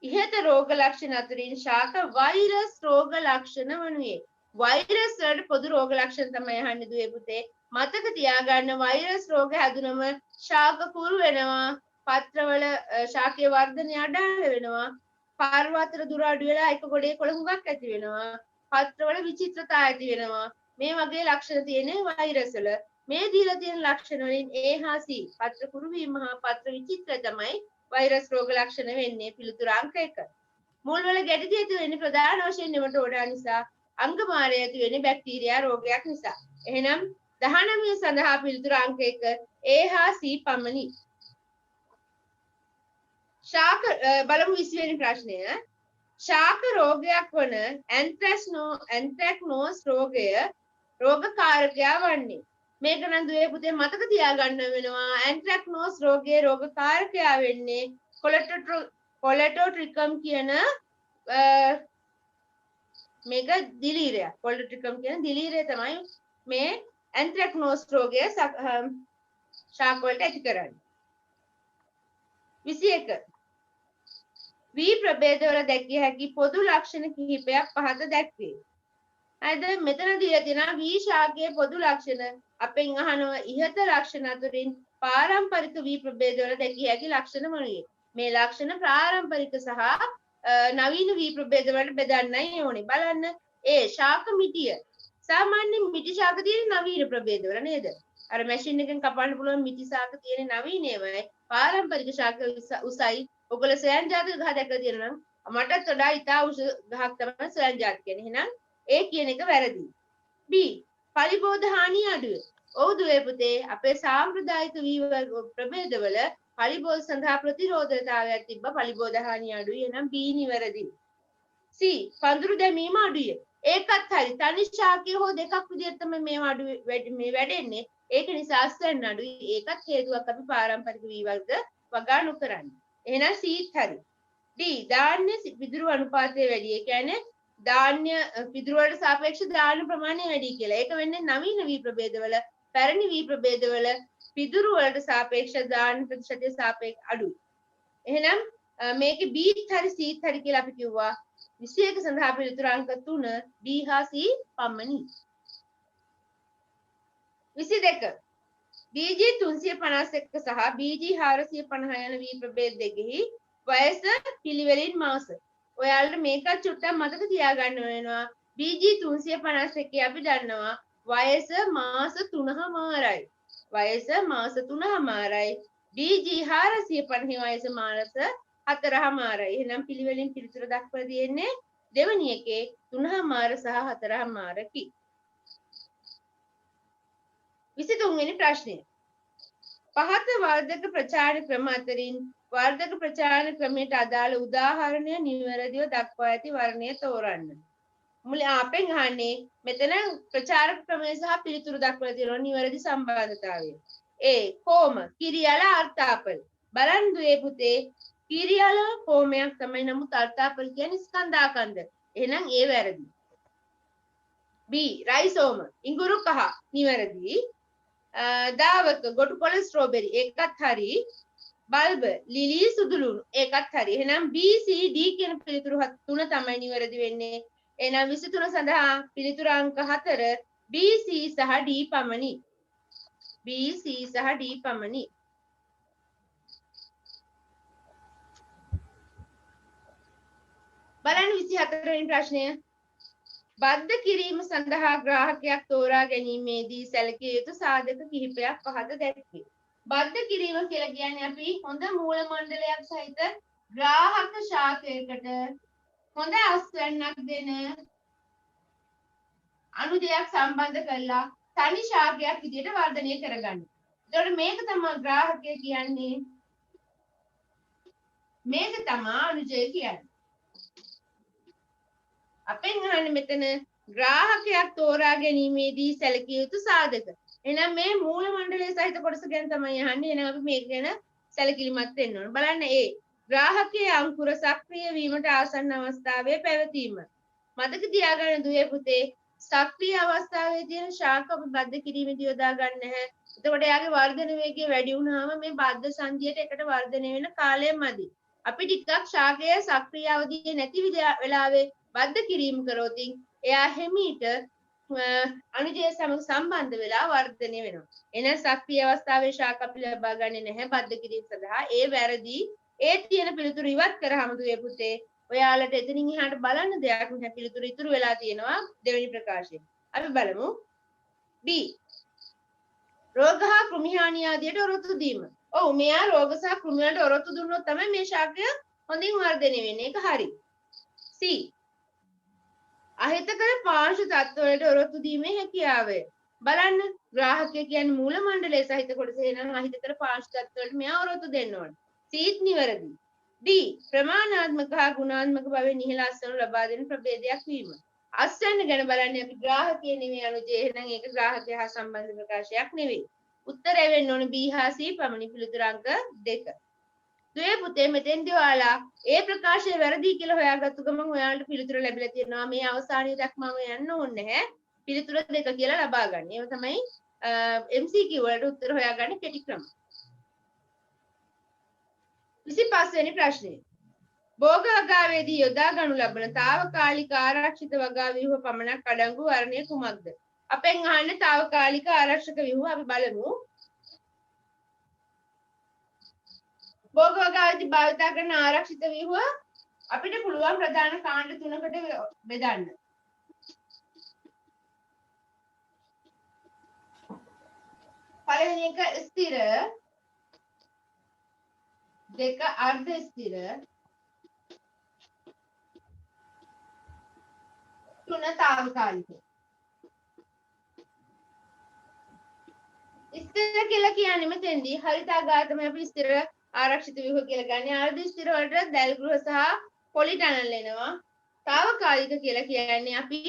ඉහත රෝග ලක්ෂණ අතරින් ශාක වෛරස් රෝග ලක්ෂණ වනුයේ. වෛරස් වලට පොදු රෝග ලක්ෂණ තමයි අහන්නේ දුවේ පුතේ. මතක තියාගන්න වෛරස් රෝග හැදුනම ශාක කුරු වෙනවා. පත්‍රවල ශාකයේ වර්ධනය අඩාල වෙනවා. පාර්ව අතර දුර අඩු වෙලා එක ගොඩේ කොළ හුඟක් ඇති වෙනවා. පත්‍රවල විචිත්‍රතා ඇති වෙනවා. මේ වගේ ලක්ෂණ තියෙන වෛරස් වල මේ දීලා තියෙන ලක්ෂණ වලින් A හා C පත්‍ර කුරු වීම හා පත්‍ර විචිත්‍රය තමයි වෛරස් රෝග ලක්ෂණ වෙන්නේ. පිළිතුර අංක 1. මුල් වල ගැටි ඇති වෙන්නේ ප්‍රධාන වශයෙන් නෙමටෝඩා නිසා. අංගමාරය ඇති වෙන්නේ බැක්ටීරියා රෝගයක් නිසා. එහෙනම් 19 සඳහා පිළිතුර අංක 1 A හා C පමණි. ශාක බලමු 20 වෙනි ප්‍රශ්නය. ශාක රෝගයක් වන ඇන්ත්‍රැක්නෝස් රෝගය රෝගකාරකයා වන්නේ. මේක නම් දුවේ පුතේ මතක තියාගන්න වෙනවා. ඇන්ත්‍රැක්නෝස් රෝගයේ රෝගකාරකයා වෙන්නේ කොලෙටෝට්‍රිකම් කියන මේක දිලීරය. කොලෙටෝට්‍රිකම් කියන දිලීරය තමයි මේ ඇන්ත්‍රැක්නෝස් රෝගය ශාක වලට ඇති කරන්නේ. 21 V ප්‍රභේදවල දැකිය හැකි පොදු ලක්ෂණ කිහිපයක් පහත දැක්වේ. හරිද? මෙතන දීලා තියෙනවා V ශාකයේ පොදු ලක්ෂණ. අපෙන් අහනවා ඉහත ලක්ෂණ අතරින් පාරම්පරික V ප්‍රභේදවල දැකිය හැකි ලක්ෂණ මොනවාද? මේ ලක්ෂණ පාරම්පරික සහ නවීන V ප්‍රභේද වලට බෙදන්නයි ඕනේ. බලන්න. A ශාක මිටිය. සාමාන්‍ය මිටි ශාක තියෙන නවීන ප්‍රභේද වල නේද? අර මැෂින් එකෙන් කපන්න පුළුවන් මිටි ශාක තියෙන නවීන ඒවායි පාරම්පරික ශාක උසයි. ඔයගොල්ලෝ සොයන් ජාතික ගහ දැකලා තියෙනවා නම් මටත් වඩා ඉතා උස ගහක් තමයි සොයන් ජාතික කියන්නේ. එහෙනම් ඒ කියන එක වැරදි. B පලිබෝධ හානිය අඩුයි. ඔව් දුවේ පුතේ අපේ සාම්ප්‍රදායික වී ප්‍රභේදවල පලිබෝධ සඳහා ප්‍රතිරෝධතාවයක් තිබ්බ පලිබෝධ හානිය අඩුයි. එහෙනම් B නිවැරදි. C පඳුරු දැමීම අඩුයි. ඒකත් හරි. තනි ශාකය හෝ දෙකක් විදිහට තමයි මේවා අඩු මේ වැඩෙන්නේ. ඒක නිසා අස්වැන්න අඩුයි. ඒකත් හේතුවක් අපි පාරම්පරික වී වර්ග වගා නොකරන්නේ. එහෙනම් C හරි. D ධාන්‍ය පිදුරු අනුපාතය වැඩි. ඒ කියන්නේ ධාන්‍ය පිදුරු වලට සාපේක්ෂව ධාන්‍ය ප්‍රමාණය වැඩි කියලා. ඒක වෙන්නේ නවීන වී ප්‍රභේදවල, පැරණි වී ප්‍රභේදවල පිදුරු වලට සාපේක්ෂව ධාන්‍ය ප්‍රතිශතය සාපේක්ෂ අඩුයි. එහෙනම් මේකේ B හරි C හරි කියලා අපි කිව්වා. 21 සඳහා පිළිතුරු අංක 3 B හා C පමණි. 22 BG 351 සහ BG 450 යන වී ප්‍රභේද දෙකෙහි වයස පිළිවෙලින් මාස. ඔයාලට මේකත් චුට්ටක් මතක තියාගන්න වෙනවා. BG 351 අපි දන්නවා වයස මාස 3මාරයි. වයස මාස 3මාරයි. BG 450 වයස මාස 4මාරයි. එහෙනම් පිළිවෙලින් පිළිතුර දක්වලා තියෙන්නේ දෙවැනි එකේ 3මාර සහ 4මාරකි. 23 වෙනි ප්‍රශ්නය. පහත වර්ධක ප්‍රචාර ක්‍රම අතරින් වර්ධක ප්‍රචාර ක්‍රමයට අදාළ උදාහරණය නිවැරදිව දක්වා ඇති වර්ණය තෝරන්න. මුලින් අපෙන් අහන්නේ මෙතන ප්‍රචාරක ක්‍රමය සහ පිළිතුරු දක්වලා තියෙනවා නිවැරදි සම්බන්ධතාවය. A කොම කිරියල අර්ථාපල. බලන්න දුවේ පුතේ කිරියල කොමයක් තමයි නමුත් අර්ථාපල කියන්නේ ස්කන්ධාකන්ද. එහෙනම් ඒ වැරදි. B රයිසෝම ඉඟුරු කහ නිවැරදි. දාවක ගොටුකොළ ස්ට්‍රෝබෙරි ඒකත් හරි. බල්බ ලිලි සුදුලුණු ඒකත් හරි. එහෙනම් B C D කියන පිළිතුරු තුන තමයි නිවැරදි වෙන්නේ. එහෙනම් 23 සඳහා පිළිතුරු අංක 4 B C සහ D පමණි. B C සහ D පමණි. බලන්න 24 වෙනි ප්‍රශ්නය. බද්ධ කිරීම සඳහා ග්‍රාහකයක් තෝරා ගැනීමේදී සැලකිය යුතු සාධක කිහිපයක් පහත දැක්වේ. බද්ධ කිරීම කියලා කියන්නේ අපි හොඳ මූල මණ්ඩලයක් සහිත ග්‍රාහක ශාකයකට හොඳ අස්වැන්නක් දෙන අනුදයක් සම්බන්ධ කරලා තනි ශාකයක් විදිහට වර්ධනය කරගන්න. ඒතකොට මේක තමයි ග්‍රාහකය කියන්නේ. මේක තමයි අනුජය කියන්නේ. අපෙන් අහන්නේ මෙතන ග්‍රාහකයක් තෝරා ගැනීමේදී සැලකිය යුතු සාධක. එහෙනම් මේ මූල මණ්ඩලයේ සහිත කොටස ගැන තමයි අහන්නේ. එහෙනම් අපි මේක ගැන සැලකිලිමත් වෙන්න ඕන. බලන්න ඒ ග්‍රාහකයේ අංකුර සක්‍රිය වීමට ආසන්න අවස්ථාවේ පැවතීම. මතක තියාගන්න දුවේ පුතේ සක්‍රිය අවස්ථාවේ තියෙන ශාක අපි බද්ධ කිරීමේදී යොදා ගන්න නැහැ. එතකොට එයාගේ වර්ධන වේගය වැඩි වුණාම මේ බද්ධ සංදියට එකට වර්ධනය වෙන කාලය මදි. අපි ටිකක් ශාකය සක්‍රිය අවධියේ නැති වෙලාවේ බද්ධ කිරීම කරොත් එයා හිමීට අනුජය සමග සම්බන්ධ වෙලා වර්ධනය වෙනවා. එන සක්‍රිය අවස්ථාවේ ශාක අපි ලබා ගන්නේ නැහැ බද්ධ කිරීම සඳහා. ඒ වැරදි. ඒ තියෙන පිළිතුරු ඉවත් කරාම දුවේ පුතේ ඔයාලට එතනින් එහාට බලන්න දෙයක් නැහැ. පිළිතුරු ඉතුරු වෙලා තියෙනවා දෙවෙනි ප්‍රකාශයෙන්. අපි බලමු B. රෝග හා කෘමි හානි ආදියට ඔරොත්තු දීම. ඔව් මෙයා රෝග සහ කෘමි වලට ඔරොත්තු දුන්නොත් තමයි මේ ශාකය හොඳින් වර්ධනය වෙන්නේ. ඒක හරි. C. අහිතකර පාර්ශ්ව තත්ත්වවලට ඔරොත්තු දීමේ හැකියාවය. බලන්න ග්‍රාහකය කියන්නේ මූල මණ්ඩලයේ සහිත කොටස එනම් අහිතකර පාර්ශ්ව තත්ත්වවලට මෙයා ඔරොත්තු දෙන්න ඕන. C නිවැරදි. D ප්‍රමාණාත්මක හා ගුණාත්මක භාවයෙන් ඉහළ අස්වැන්න ලබා දෙන ප්‍රභේදයක් වීම. අස්වැන්න ගැන බලන්නේ අපි ග්‍රාහකය නෙවෙයි අනුජය. එහෙනම් ඒක ග්‍රාහකය හා සම්බන්ධ ප්‍රකාශයක් නෙවෙයි. උත්තරය වෙන්න ඕන B හා C පමණි. පිළිතුරු අංක 2. දුවේ පුතේ මෙතෙන්දී ඔයාලා ඒ ප්‍රකාශය වැරදි කියලා හොයාගත්තු ගමන් ඔයාලට පිළිතුර ලැබිලා තියෙනවා. මේ අවසානයේ දක්වාම යන්න ඕනේ නැහැ. පිළිතුර 2 කියලා ලබා ගන්න. ඒක තමයි MCQ වලට උත්තර හොයාගන්න කෙටි ක්‍රම. 25 වෙනි ප්‍රශ්නය. භෝග වගාවේදී යොදා ගනු ලබන తాවකාලික ආරක්ෂිත වගා ව්‍යුහ පමණක් අඩංගු වර්ණය කුමක්ද? අපෙන් අහන්නේ తాවකාලික ආරක්ෂක ව්‍යුහ. අපි බලමු. භෝග වගාවේදී භාවිත කරන ආරක්ෂිත ව්‍යුහ අපිට පුළුවන් ප්‍රධාන කාණ්ඩ 3කට බෙදන්න. පළවෙනි එක ස්ථිර, දෙක අර්ධ ස්ථිර, තුන తాවකාලික. ස්ථිර කියලා කියන්නේ මෙතෙන්දී හරිතාඝාතම අපි ස්ථිර ආරක්ෂිත ව්‍යුහ කියලා ගන්න. අර්ධ ස්ථිර වලට දැල් ගෘහ සහ පොලි ටනල් එනවා. తాවකාලික කියලා කියන්නේ අපි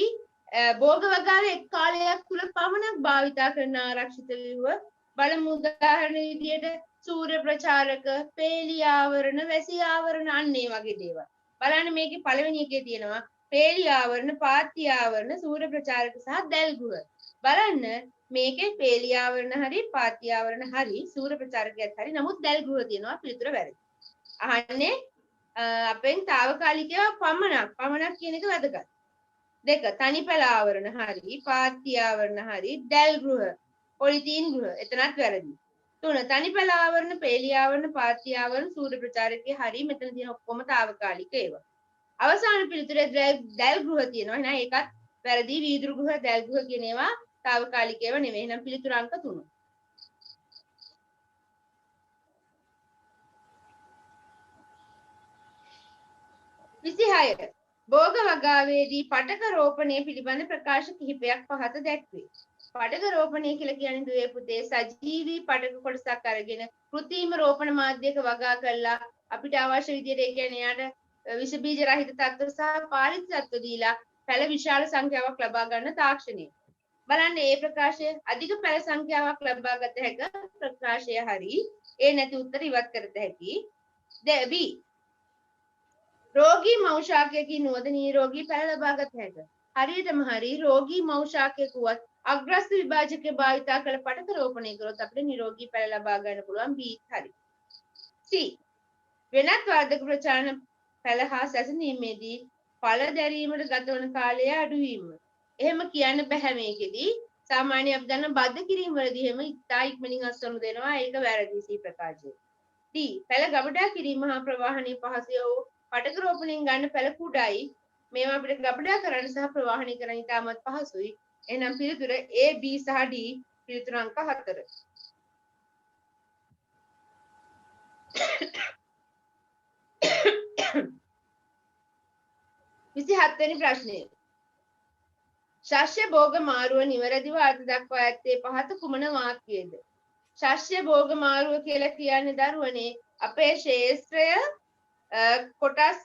භෝග වගාවේ එක් කාලයක් තුල පමණක් භාවිතා කරන ආරක්ෂිත ව්‍යුහ. බලමු උදාහරණ විදියට සූර්ය ප්‍රචාරක, පේලි ආවරණ, වැසි ආවරණ අන්න ඒ වගේ දේවල්. බලන්න මේකේ පළවෙනි එකේ තියෙනවා පේලි ආවරණ, පාත්‍ය ආවරණ, සූර්ය ප්‍රචාරක සහ දැල් ගෘහ. බලන්න මේකේ පේලි ආවරණ හරි, පාත්‍ය ආවරණ හරි, සූර්ය ප්‍රචාරකයක් හරි, නමුත් දැල් ගෘහ තියෙනවා. පිළිතුර වැරදි. අහන්නේ අපෙන් తాවකාලිකව පමණක් කියන එක වැදගත්. දෙක තනිපැල ආවරණ හරි, පාත්‍ය ආවරණ හරි, දැල් ගෘහ, පොලිතීන් ගෘහ එතනත් වැරදි. තුන තනිපැල ආවරණ, පේලි ආවරණ, පාත්‍ය ආවරණ, සූර්ය ප්‍රචාරකයේ හරි, මෙතන තියෙන ඔක්කොම తాවකාලික ඒවා. අවසාන පිළිතුරේ දැල් ගෘහ තියෙනවා. එහෙනම් ඒකත් වැරදි. වීදුරු ගෘහ, දැල් ගෘහ කියන ඒවා తాවකාලික ඒවා නෙවෙයි. එහෙනම් පිළිතුර අංක 3. 26 භෝග වගාවේදී පටක රෝපණය පිළිබඳ ප්‍රකාශ කිහිපයක් පහත දැක්වේ. පටක රෝපණය කියලා කියන්නේ දුවේ පුතේ සජීවී පටක කොටසක් අරගෙන කෘත්‍රිම රෝපණ මාධ්‍යයක වගා කරලා අපිට අවශ්‍ය විදිහට ඒ කියන්නේ යාට විෂ බීජ රහිත තත්ත්ව සහ පාරිත තත්ත්ව දීලා පැල විශාල සංඛ්‍යාවක් ලබා ගන්න තාක්ෂණය. බලන්න මේ ප්‍රකාශය අධික පැල සංඛ්‍යාවක් ලබා ගත හැක ප්‍රකාශය හරි. ඒ නැති උත්තර ඉවත් කරත හැකි. B රෝගී මෞෂාකයකින් නුවද නිරෝගී පැල ලබා ගත හැක. හරියටම හරි. රෝගී මෞෂාකයකුවත් අග්‍රස්ත විභාජකය භාවිතා කළ පටක රෝපණය කරොත් අපිට නිරෝගී පැල ලබා ගන්න පුළුවන්. B හරි. C වෙනත් වර්ධක ප්‍රචාරණ පැල හා සැසඳීමේදී ඵල දැරීමට ගතවන කාලය අඩු වීම. එහෙම කියන්න බෑ මේකෙදී. සාමාන්‍ය අපි දන්න බද්ධ කිරීම වලදී එහෙම ඉතා ඉක්මනින් අස්වනු දෙනවා. ඒක වැරදි. C ප්‍රකාශය. D පැල ගබඩා කිරීම හා ප්‍රවාහනයේ පහසුය වූ පටක රෝපණයෙන් ගන්න පැල කුඩායි. මේවා අපිට ගබඩා කරන්න සහ ප්‍රවාහනය කරන්න ඉතාමත් පහසුයි. එහෙනම් පිළිතුර A, B සහ D පිළිතුර අංක 4. 27 වෙනි ප්‍රශ්නය. ශස්‍ය භෝග මාරුව නිවැරදිව අර්ථ දක්වා ඇත්තේ පහත කුමන වාක්‍යයේද? ශස්‍ය භෝග මාරුව කියලා කියන්නේ දරුවනේ අපේ ශේෂ්ත්‍රය කොටස්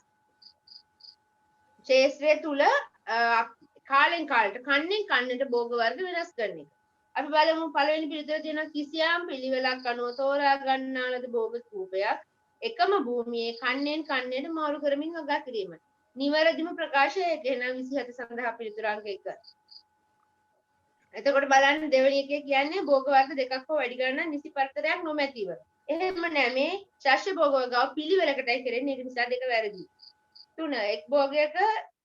ශේෂ්ත්‍රය තුල කාලෙන් කාලට කන්නෙන් කන්නට භෝග වර්ග වෙනස් කරන එක. අපි බලමු පළවෙනි පිළිතුර තියෙනවා කිසියම් පිළිවෙලක් අනුව තෝරා ගන්නා ලද භෝග රූපයක් එකම භූමියේ කන්නෙන් කන්නට මාරු කරමින් වගා කිරීම. නිවැරදිම ප්‍රකාශය ඒක. එහෙනම් 27 සඳහා පිළිතුර අංක 1. එතකොට බලන්න දෙවෙනි එකේ කියන්නේ භෝග වර්ග දෙකක් හෝ වැඩි ගණනක් නිසි පරතරයක් නොමැතිව. එහෙම නෑ මේ ශස්‍ය භෝග වගාව පිළිවෙලකටයි කරන්නේ. ඒක නිසා දෙක වැරදි. 3 එක් භෝගයක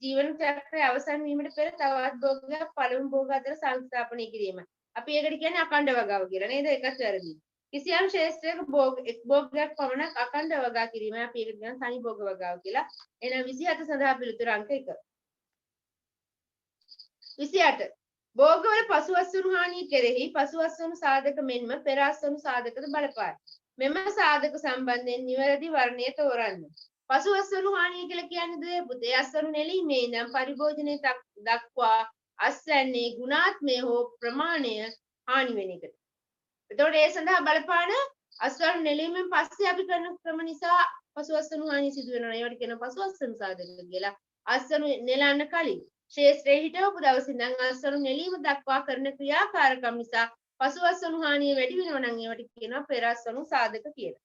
ජීවන චක්‍රය අවසන් වීමට පෙර තවත් භෝගයක් පළමු භෝග අතර සංස්ථාපනය කිරීම. අපි ඒකට කියන්නේ අඛණ්ඩ වගාව කියලා නේද? ඒකත් වැරදි. කිසියම් ශේෂ්ත්‍රයක එක් භෝගයක් පමණක් අඛණ්ඩ වගා කිරීම. අපි ඒකට කියන තනි භෝග වගාව කියලා. එහෙනම් 27 සඳහා පිළිතුර අංක 1. 28 භෝගවල පසුවස්වනු හානිය කෙරෙහි පසුවස්වනු සාධක මෙන්ම පෙර අස්වනු සාධකද බලපායි. මෙම සාධක සම්බන්ධයෙන් නිවැරදි වර්ණය තෝරන්න. පසුවස්වනු හානිය කියලා කියන්නේ දුවේ පුතේ අස්වනු නෙලීමේ ඉඳන් පරිභෝජනය දක්වා අස්වැන්නේ ගුණාත්මය හෝ ප්‍රමාණය හානි වෙන එකට. එතකොට ඒ සඳහා බලපාන අස්වනු නෙලීමෙන් පස්සේ අපි කරන ක්‍රම නිසා පසුවස්වනු හානිය සිදු වෙනවා. ඒවට කියන පසුවස්වනු සාධක කියලා. අස්වනු නෙලන්න කලින් ශේෂ්ත්‍රයේ හිටවපු දවසේ ඉඳන් අස්වනු නෙලීම දක්වා කරන ක්‍රියාකාරකම් නිසා පසුවස්වනු හානිය වැඩි වෙනවා නම් ඒවට කියනවා පෙර අස්වනු සාධක කියලා.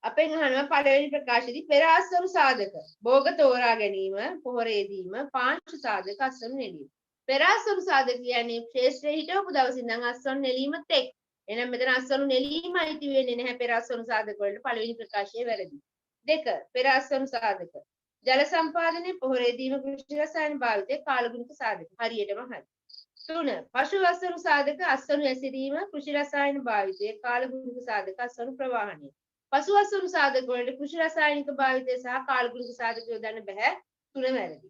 අපෙන් අහනවා පළවෙනි ප්‍රකාශයේදී පෙර අස්වනු සාධක භෝග තෝරා ගැනීම, පොහොර යෙදීම, පාංශු සාධක, අස්වනු නෙලීම. පෙර අස්වනු සාධක කියන්නේ ශේෂ්ත්‍රයේ හිටවපු දවසේ ඉඳන් අස්වනු නෙලීමත් එක්. එහෙනම් මෙතන අස්වනු නෙලීම අයිති වෙන්නේ නැහැ පෙර අස්වනු සාධක වලට. පළවෙනි ප්‍රකාශය වැරදි. 2 පෙර අස්වනු සාධක ජල සම්පාදනය, පොහොර යෙදීම, කෘෂි රසායන භාවිතය, කාලගුණික සාධක. හරියටම හරි. 3 පශු අස්වනු සාධක අස්වනු ඇසිරීම, කෘෂි රසායන භාවිතය, කාලගුණික සාධක, අස්වනු ප්‍රවාහනය. පසු අස්වනු සාධක වලට කෘෂි රසායනික භාවිතය සහ කාලගුණික සාධක යොදන්න බෑ. 3 වැරදි.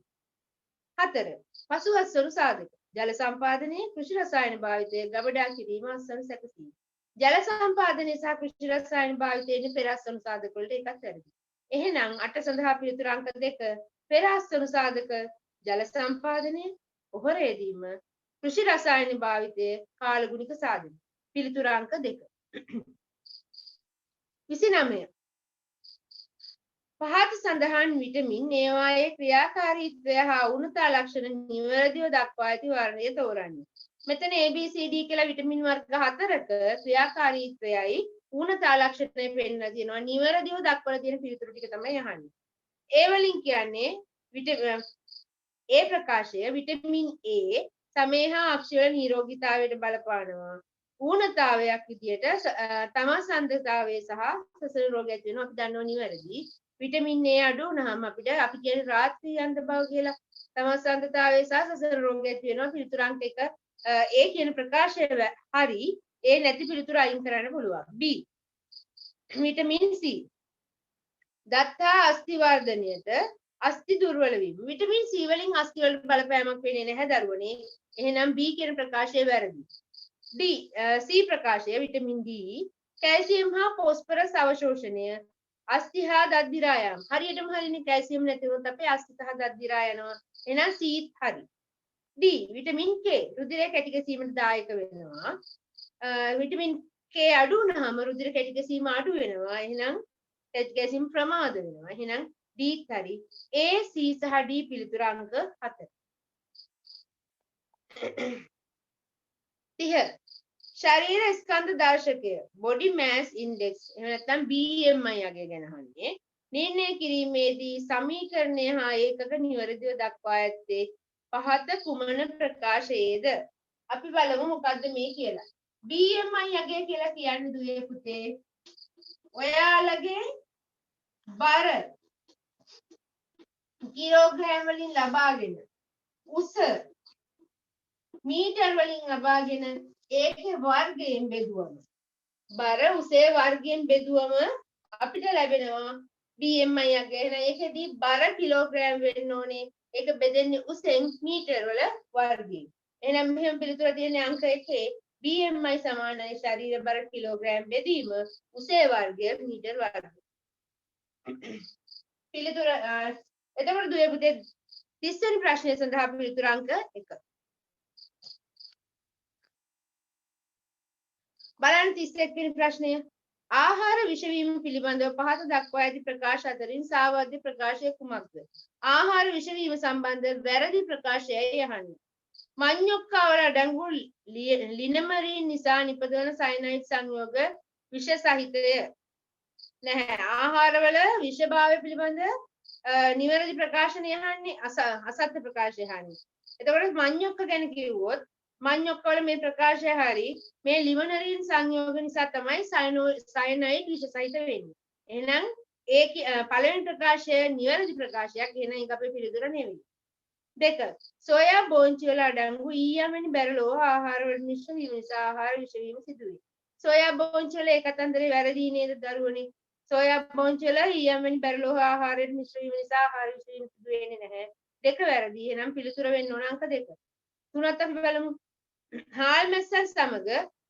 4 පසු අස්වනු සාධක ජල සම්පාදනයේ කෘෂි රසායන භාවිතය ගබඩා කිරීම අස්වනු සැකසීම. ජල සම්පාදනයේ සහ කෘෂි රසායන භාවිතයේ පෙර අස්වනු සාධක වලට එකක් වැරදි. එහෙනම් 8 සඳහා පිළිතුරු අංක 2 පෙර අස්වනු සාධක ජල සම්පාදනයේ ඔහරේදීම කෘෂි රසායන භාවිතයේ කාලගුණික සාධක. පිළිතුරු අංක 2. 29 පහත සඳහන් විටමින් ඒවායේ ක්‍රියාකාරීත්වය හා උණුතා ලක්ෂණ නිවැරදිව දක්වා ඇති වර්ණය තෝරන්න. මෙතන ABCD කියලා විටමින් වර්ග 4ක ක්‍රියාකාරීත්වයයි උණුතා ලක්ෂණය පෙන්නලා තියෙනවා. නිවැරදිව දක්වලා තියෙන පිළිතුරු ටික තමයි අහන්නේ. ඒ වලින් කියන්නේ ඒ ප්‍රකාශය විටමින් A සමේ හා අක්ෂර නිරෝගීතාවයට බලපානවා. ඌනතාවයක් විදියට තමා සන්දතාවය සහ සසර රෝග ඇති වෙනවා. අපි දන්නවා නිවැරදි. විටමින් A අඩු වුණාම අපි කියන්නේ රාත්‍රී අන්ධ බව කියලා. තමා සන්දතාවය සහ සසර රෝග ඇති වෙනවා. පිළිතුරු අංක 1 ඒ කියන ප්‍රකාශය හරි. ඒ නැති පිළිතුර අයින් කරන්න පුළුවන්. B විටමින් C දත්තා අස්ථි වර්ධනයට අස්ථි දුර්වල වීම. විටමින් C වලින් අස්ථි වලට බලපෑමක් වෙන්නේ නැහැ දරුවනේ. එහෙනම් B කියන ප්‍රකාශය වැරදි. D C ප්‍රකාශය විටමින් D කැල්සියම් හා ફોස්ෆරස් අවශෝෂණය අස්ථි හා දත් දිරා යාම. හරියටම හරිනේ කැල්සියම් නැති වුණොත් අපේ අස්ථි සහ දත් දිරා යනවා. එහෙනම් C හරි. D විටමින් K රුධිරය කැටි ගැසීමට දායක වෙනවා. විටමින් K අඩු වුණාම රුධිර කැටි ගැසීම අඩු වෙනවා. එහෙනම් කැටි ගැසීම ප්‍රමාද වෙනවා. එහෙනම් D හරි. A C සහ D පිළිතුරු අංක 4. 30 ශරීර ස්කන්ධ දර්ශකය body mass index එහෙම නැත්නම් BMI යගේ ගැන අහන්නේ. නිර්ණය කිරීමේදී සමීකරණය හා ඒකක නිවැරදිව දක්වා ඇත්තේ පහත කුමන ප්‍රකාශයේද? අපි බලමු මොකද්ද මේ කියලා. BMI යගේ කියලා කියන්නේ දුවේ පුතේ ඔයාලගේ බර කිලෝග්‍රෑම් වලින් ලබාගෙන උස මීටර් වලින් ලබාගෙන ඒකේ වර්ගයෙන් බෙදුවම බර උසේ වර්ගයෙන් බෙදුවම අපිට ලැබෙනවා BMI එක. එහෙනම් ඒකෙදී බර කිලෝග්‍රෑම් වෙන්න ඕනේ. ඒක බෙදෙන්නේ උසෙන් මීටර් වල වර්ගයෙන්. එහෙනම් මෙහෙම පිළිතුර තියෙන්නේ අංක 1 BMI සමානයි ශරීර බර කිලෝග්‍රෑම් බෙදීම උසේ වර්ගය මීටර් වර්ගය. පිළිතුර එතකොට දුවේ පුතේ 30 වෙනි ප්‍රශ්නය සඳහා පිළිතුර අංක 1. බලන්න 31 වෙනි ප්‍රශ්නය. ආහාර විෂවීම පිළිබඳව පහත දක්වා ඇති ප්‍රකාශ අතරින් සාවද්‍ය ප්‍රකාශය කුමක්ද? ආහාර විෂවීම සම්බන්ධ වැරදි ප්‍රකාශයයි අහන්නේ. මඤ්ඤොක්කාවල අඩංගු ලිනමරීන් නිසා නිපදවන සයනයිඩ් සංයෝග විෂ සහිතය නැහැ. ආහාරවල විෂභාවය පිළිබඳ නිවැරදි ප්‍රකාශනය අහන්නේ අසත්‍ය ප්‍රකාශය අහන්නේ. එතකොට මඤ්ඤොක්ක ගැන කිව්වොත් මඤ්ඤොක්කවල මේ ප්‍රකාශය හරි මේ ලිවනරින් සංයෝග නිසා තමයි සයනයිඩ් විෂ සහිත වෙන්නේ. එහෙනම් ඒ පළවෙනි ප්‍රකාශය නිවැරදි ප්‍රකාශයක්. එහෙනම් ඒක අපේ පිළිතුර නෙවෙයි. 2 සෝයා බෝංචි වල අඩංගු ඊයම් වැනි බැරලෝහ ආහාර වල මිශ්‍ර වීම නිසා ආහාර විෂ වීම සිදු වේ. සෝයා බෝංචි වල ඒකතන්දරේ වැරදි නේද දරුවනේ? සෝයා බෝංචි වල ඊයම් වැනි බැරලෝහ ආහාරයට මිශ්‍ර වීම නිසා ආහාර විෂ වීම සිදු වෙන්නේ නැහැ. 2 වැරදි. එහෙනම් පිළිතුර වෙන්න ඕන අංක 2. 3ත් අපි බලමු. හාල් මැස්සන් සමග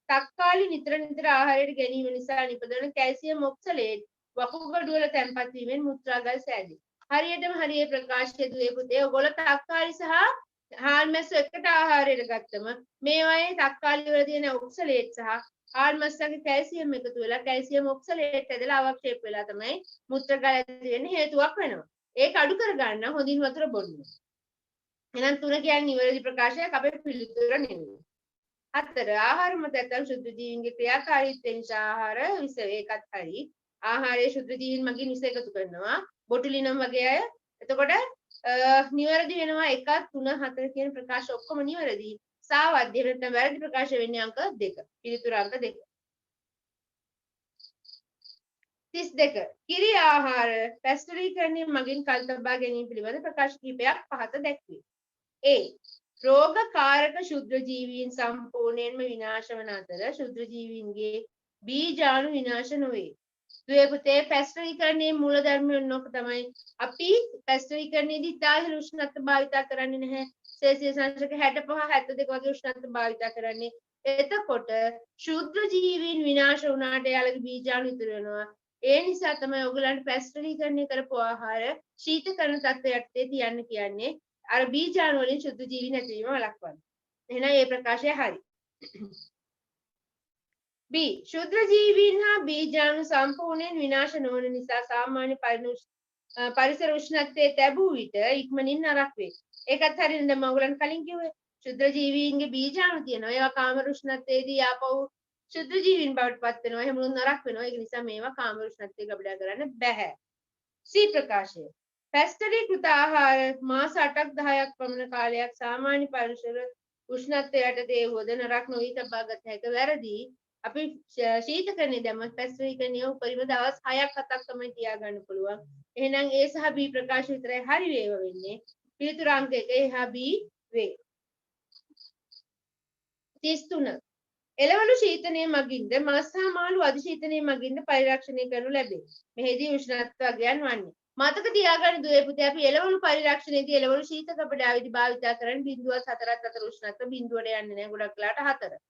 තක්කාලි නිතර ආහාරයට ගැනීම නිසා නිපදවන කැල්සියම් ඔක්සලේට් වකුගඩු වල තැන්පත් වීමෙන් මුත්‍රාගල් සෑදේ. හරියටම හරියේ ප්‍රකාශය දුවේ පුතේ. ඔයගොල්ලෝ තක්කාලි සහ හාල් මැස්ස එකට ආහාරයට ගත්තම මේවායේ තක්කාලි වල තියෙන ඔක්සලේට් සහ හාල් මැස්සගේ කැල්සියම් එකතු වෙලා කැල්සියම් ඔක්සලේට් ඇදලා අවක්ෂේප වෙලා තමයි මුත්‍රාගල් ඇති වෙන්න හේතුවක් වෙනවා. ඒක අඩු කරගන්න හොඳින් වතුර බොන්න. එහෙනම් 3 කියන්නේ නිවැරදි ප්‍රකාශයක්. අපේ පිළිතුර නෙමෙයි. 4 ආහාර මත ඇතම් ශුද්ධ ජීවීන්ගේ ක්‍රියාකාරීත්වය නිසා ආහාර විස ඒකත් හරි. ආහාරයේ ශුද්ධ ජීවීන් මගින් විස එකතු කරනවා. බොටුලිනම් වගේ අය. එතකොට නිවැරදි වෙනවා 1 3 4 කියන ප්‍රකාශ ඔක්කොම නිවැරදි. සාවද්‍ය නැත්නම් වැරදි ප්‍රකාශ වෙන්නේ අංක 2. පිළිතුර අංක 2. 32 කිරි ආහාර පැස්ටරීකරණය මගින් කල්තබා ගැනීම පිළිබඳ ප්‍රකාශ කිහිපයක් පහත දැක්වේ. A රෝගකාරක ශුද්ධ ජීවීන් සම්පූර්ණයෙන්ම විනාශ වන අතර ශුද්ධ ජීවීන්ගේ බීජාණු විනාශ නොවේ. දුවේ පුතේ පැස්ටරීකරණයේ මූලධර්ම වෙනක තමයි අපි පැස්ටරීකරණයේදී ඉතාලි උෂ්ණත්ව භාවිත කරන්නේ නැහැ. සෙල්සියස් අංශක 65 72 වගේ උෂ්ණත්ව භාවිත කරන්නේ. එතකොට ශුද්ධ ජීවීන් විනාශ වුණාට යාළගේ බීජාණු ඉතුරු වෙනවා. ඒ නිසා තමයි ඔයගලන්ට පැස්ටරීකරණය කරපු ආහාර ශීතකරණ තත්ත්වයට තියන්න කියන්නේ. අර බීජාණු වලින් ශුද්ධ ජීවි නැතිවීම වළක්වන්න. එහෙනම් මේ ප්‍රකාශය හරි. B ශුද්ධ ජීවීන් හා බීජාණු සම්පූර්ණයෙන් විනාශ නොවන නිසා සාමාන්‍ය පරිසර උෂ්ණත්වයේ තැබූ විට ඉක්මනින් නරක වේ. ඒකත් හරියටම මම ඔයගලන්ට කලින් කිව්වේ ශුද්ධ ජීවීන්ගේ බීජාණු තියෙනවා. ඒවා කාම උෂ්ණත්වයේදී ආපහු ශුද්ධ ජීවීන් බවට පත් වෙනවා. එහෙම වුණොත් නරක වෙනවා. ඒක නිසා මේවා කාම උෂ්ණත්වයේ ගබඩා කරන්න බෑ. C ප්‍රකාශය. පැස්ටරීකృత ආහාර මාස 8ක් 10ක් පමණ කාලයක් සාමාන්‍ය පරිසර උෂ්ණත්වයට දේ වුවද නරක නොවී තබා ගත හැක. වැරදි. අපි ශීතකරණය දැම්මත් පැස්ටරීකරණය උපරිම දවස් 6ක් 7ක් තමයි තියාගන්න පුළුවන්. එහෙනම් A සහ B ප්‍රකාශ විතරයි හරි වේව වෙන්නේ. පිළිතුරු අංක 1 එහා B වේ. 33 එළවලු ශීතනය මගින්ද මස් හා මාළු අධිශීතනය මගින්ද පරිරක්ෂණය කරනු ලැබේ. මෙහිදී උෂ්ණත්ව වර්ගයන් වන්නේ. මතක තියාගන්න දුවේ පුතේ අපි එළවලු පරිරක්ෂණයේදී එළවලු ශීත කපඩාවේදී භාවිත කරන 0.4 අතර උෂ්ණත්ව බිඳුවට යන්නේ නැහැ ගොඩක් වෙලාට 4.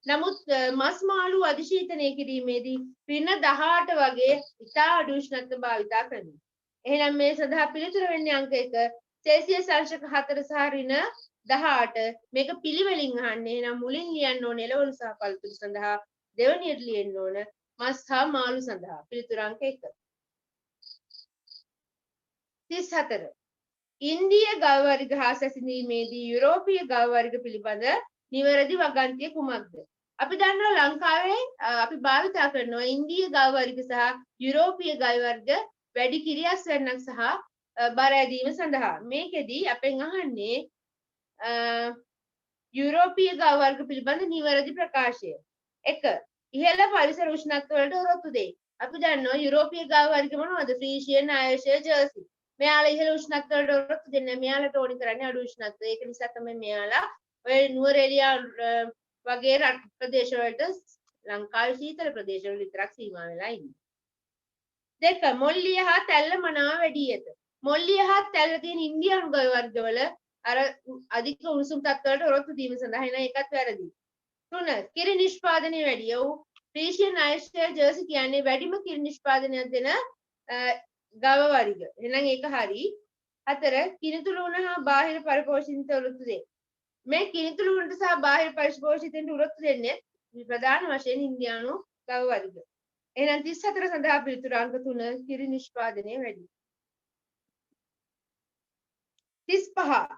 නමුත් මස් මාළු අධිශීතනය කිරීමේදී ඍණ 18 වගේ ඉතා අඩු උෂ්ණත්ව භාවිත කරනවා. එහෙනම් මේ සඳහා පිළිතුර වෙන්නේ අංක 1 සෙල්සියස් අංශක 4 සහ ඍණ 18 මේක පිළිවෙලින් අහන්නේ. එහෙනම් මුලින් ලියන්න ඕන එළවලු සහ පළතුරු සඳහා දෙවනියට ලියන්න ඕන මස් හා මාළු සඳහා. පිළිතුර අංක 1. 34 ඉන්දීය ගව වර්ග හා සැසඳීමේදී යුරෝපීය ගව වර්ග පිළිබඳ නිවැරදි වගන්තිය කුමක්ද? අපි දන්නවා ලංකාවේ අපි භාවිත කරනවා ඉන්දීය ගව වර්ග සහ යුරෝපීය ගව වර්ග වැඩි කිරියස්වැන්නක් සහ බර ඇදීම සඳහා. මේකෙදී අපෙන් අහන්නේ යුරෝපීය ගව වර්ග පිළිබඳ නිවැරදි ප්‍රකාශය. 1. ඉහළ පරිසර උෂ්ණත්ව වලට ඔරොත්තු දෙයි. අපි දන්නවා යුරෝපීය ගව වර්ග මොනවද? ෆ්‍රීසියන්, අයර්ෂය, ජර්සි. මෙයාලා ඉහළ උෂ්ණත්ව වලට ඔරොත්තු දෙන්නේ. මෙයාලට ඕනි කරන්නේ අඩු උෂ්ණත්ව. ඒක නිසා තමයි මෙයාලා ඔය නුවරඑළියා වගේ රට ප්‍රදේශ වලට ලංකාවේ සීතල ප්‍රදේශ වල විතරක් සීමා වෙලා ඉන්නේ. 2. මොල්ලිය හා තැල්ල මනාව වැඩි ඇත. මොල්ලිය හා තැල්ල තියෙන ඉන්දියානු ගව වර්ගවල අර අධික උණුසුම් තත්ත්වවලට ඔරොත්තු දීම සඳහා එන එකත් වැරදි. 3. කිරි නිෂ්පාදනය වැඩි. ඔව් ෆ්‍රීසියන්, අයර්ෂය, ජර්සි කියන්නේ වැඩිම කිරි නිෂ්පාදනයක් දෙන ගව වර්ග. එහෙනම් ඒක හරි. 4. කිනිතුළු උණ හා බාහිර පරිපෝෂිත ඔරොත්තු දෙයි. මේ කිනිතුළු උණට සහ බාහිර පරිපෝෂිතෙන්ට ඔරොත්තු දෙන්නේ ප්‍රධාන වශයෙන් ඉන්දියානු ගව වර්ග. එහෙනම් 34 සඳහා පිළිතුරු අංක 3 කිරි නිෂ්පාදනය වැඩි. 35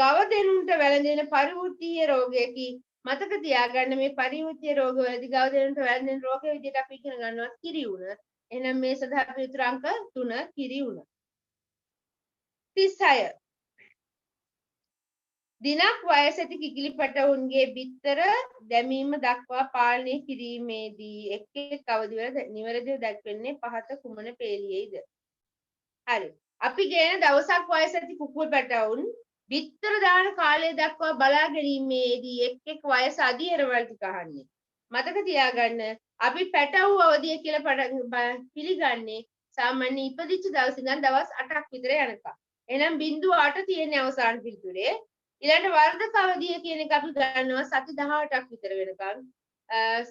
ගව දෙනුන්ට වැළඳෙන පරිවෘත්තීය රෝගයකි. මතක තියාගන්න මේ පරිවෘත්තීය රෝගවලදී ගව දෙනුන්ට වැළඳෙන රෝග විදිහට අපි ඉගෙන ගන්නවා කිරි උණ. එහෙනම් මේ සඳහා පිළිතුරු අංක 3 කිරි උණ. 36 දිනක් වයස ඇති කිකිලි පැටවුන්ගේ බිත්තර දැමීම දක්වා පාලනය කිරීමේදී එක් එක් අවදිවල නිවැරදිව දැක්වෙන්නේ පහත කුමන පේළියේද? හරි. අපි ගේන දවසක් වයස ඇති කුකුල් පැටවුන් බිත්තර දාන කාලය දක්වා බලා ගැනීමේදී එක් එක් වයස අධීරවල ටික අහන්නේ. මතක තියාගන්න අපි පැටවු අවදිය කියලා පිළිගන්නේ සාමාන්‍ය ඉපදිච්ච දවස් ඉඳන් දවස් 8ක් විතර යනකම්. එහෙනම් 0.8 තියෙන අවසාන පිළිතුරේ. ඊළඟ වර්ධක අවධිය කියන එක අපි ගන්නවා සති 18ක් විතර වෙනකන්.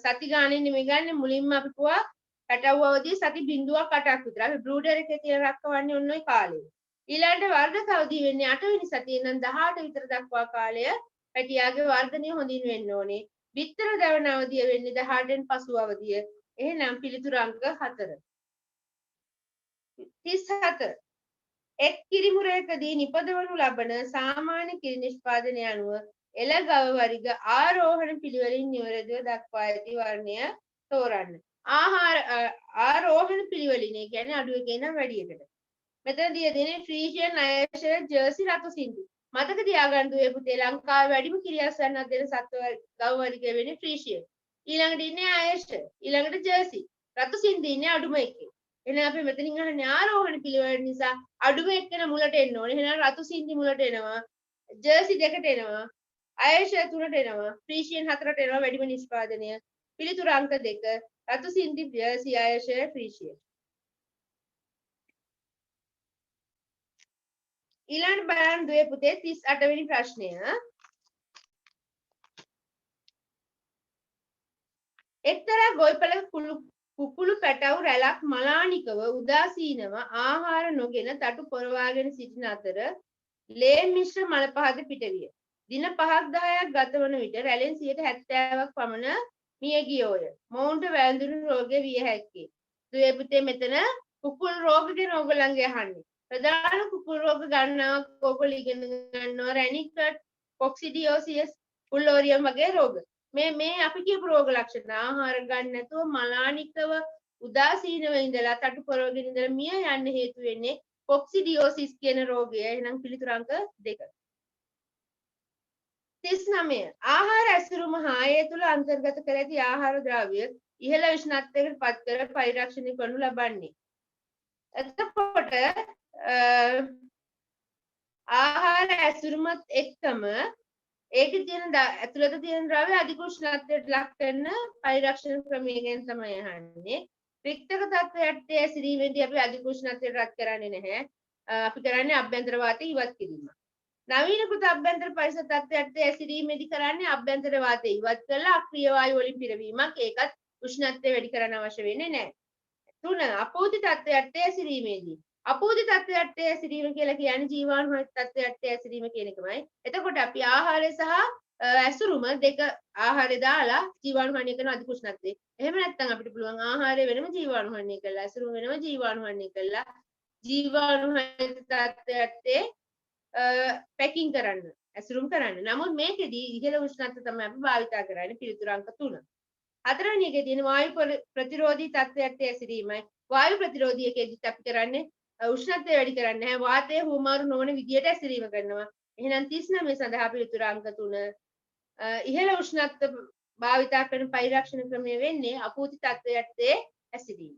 සති ගානේ නෙමෙයි ගන්න මුලින්ම අපි පුවා පැටවු අවධිය සති 0.8ක් විතර. අපි බ්‍රූඩර් එකේ කියලා රක්කවන්නේ ඔන්න ඔය කාලේ. ඊළඟ වර්ධක අවධිය වෙන්නේ 8 වෙනි සතියේ ඉඳන් 18 විතර දක්වා කාලය පැටියාගේ වර්ධනය හොඳින් වෙන්න ඕනේ. බිත්තර දවන අවධිය වෙන්නේ 18න් පසු අවධිය. එහෙනම් පිළිතුරු අංක 4. 37 එක් කිරිමුරයකදී නිපදවනු ලබන සාමාන්‍ය කිරි නිෂ්පාදනය අනුව එළ ගව වර්ග ආරෝහණ පිළිවෙලින් නිවැරදිව දක්වා ඇති වර්ණය තෝරන්න. ආරෝහණ පිළිවෙලින් ඒ කියන්නේ අඩු එකේ ඉඳන් වැඩි එකට. මෙතනදී දෙන්නේ ෆ්‍රීසියන්, අයර්ෂය, ජර්සි, රතු සින්දු. මතක තියාගන්න දුවේ පුතේ ලංකාවේ වැඩිම කිරියස්සන්නක් දෙන සත්ව ගව වර්ගය වෙන්නේ ෆ්‍රීසියන්. ඊළඟට ඉන්නේ අයර්ෂය, ඊළඟට ජර්සි. රතු සින්දු ඉන්නේ අඩුම එකේ. එහෙනම් අපි මෙතනින් අහන්නේ ආරෝහණ පිළිවෙල නිසා අඩුම එක්කෙන මුලට එන්න ඕනේ. එහෙනම් රතු සින්දි මුලට එනවා. ජර්සි 2ට එනවා. අයර්ෂය 3ට එනවා. ෆ්‍රීසියන් 4ට එනවා වැඩිම නිෂ්පාදනය. පිළිතුරු අංක 2 රතු සින්දි, ජර්සි, අයර්ෂය, ෆ්‍රීසියන්. ඊළඟට බලන්න දුවේ පුතේ 38 වෙනි ප්‍රශ්නය. එක්තරා ගොවිපළක කුකුළු පැටවු රැලක් මලානිකව උදාසීනව ආහාර නොගෙන තටු පොරවාගෙන සිටින අතර ලේ මිශ්‍ර මල පහද පිටවිය. දින 5ක් 10ක් ගතවන විට රැලෙන් 70%ක් පමණ මිය ගියෝය. මොවුන්ට වැළඳුණු රෝගය විය හැක්කේ. දුවේ පුතේ මෙතන කුකුළු රෝග ගැන ඕගොල්ලන්ගේ අහන්නේ. ප්‍රධාන කුකුළු රෝග ගණනාවක් ඕගොල්ලෝ ඉගෙන ගන්නවා. රැනිකට්, කොක්සිඩියෝසිස්, ෆුල්ලෝරියම් වගේ රෝග. මේ අපි කියපු රෝග ලක්ෂණ ආහාර ගන්න නැතුව මලානිකව උදාසීනව ඉඳලා තටු පොරවගෙන ඉඳලා මිය යන්න හේතු වෙන්නේ කොක්සිඩියෝසිස් කියන රෝගය. එහෙනම් පිළිතුරු අංක 2. 39 ආහාර ඇසුරුම හායේ තුල අන්තර්ගත කර ඇති ආහාර ද්‍රව්‍ය ඉහළ උෂ්ණත්වයකට පත් කර පරිරක්ෂණය කරනු ලබන්නේ. එතකොට ආහාර ඇසුරුමත් එක්කම ඒකේ තියෙන ඇතුළත තියෙන ද්‍රව්‍ය අධික උෂ්ණත්වයට ලක් කරන පරිරක්ෂණ ක්‍රමය ගැන තමයි අහන්නේ. රික්තක තත්ත්වයට ඇසිරීමේදී අපි අධික උෂ්ණත්වයට රත් කරන්නේ නැහැ. අපි කරන්නේ අභ්‍යන්තර වාතය ඉවත් කිරීම. නවීනකృత අභ්‍යන්තර පරිසර තත්ත්වයට ඇසිරීමේදී කරන්නේ අභ්‍යන්තර වාතය ඉවත් කරලා අක්‍රීය වායු වලින් පිරවීමක්. ඒකත් උෂ්ණත්වය වැඩි කරන්න අවශ්‍ය වෙන්නේ නැහැ. 3 අපෝධි තත්ත්වයට ඇසිරීමේදී අපෝධි තත්ත්වයට ඇසිරීම කියලා කියන්නේ ජීවාණු රහිත තත්ත්වයට ඇසිරීම කියන එකමයි. එතකොට අපි ආහාරය සහ ඇසුරුම දෙක ආහාරය දාලා ජීවාණු හානිය කරන අධික උෂ්ණත්වය. එහෙම නැත්නම් අපිට පුළුවන් ආහාරය වෙනම ජීවාණු හානිය කරලා ඇසුරුම වෙනම ජීවාණු හානිය කරලා ජීවාණු රහිත තත්ත්වයට පැකින් කරන්න ඇසුරුම් කරන්න. නමුත් මේකෙදී ඉහළ උෂ්ණත්වය තමයි අපි භාවිතා කරන්නේ. පිළිතුරු අංක 3. 4 වෙනි එකේ තියෙන වායු ප්‍රතිරෝධී තත්ත්වයට ඇසිරීමයි. වායු ප්‍රතිරෝධී එකේදීත් අපි කරන්නේ උෂ්ණත්වය වැඩි කරන්නේ නැහැ. වාතය හුවමාරු නොවන විදියට ඇසිරීම කරනවා. එහෙනම් 39 සඳහා පිළිතුරු අංක 3. ඉහළ උෂ්ණත්ව භාවිතා කරන පරිරක්ෂණ ක්‍රමය වෙන්නේ අපූති තත්ත්වයට ඇසිරීම.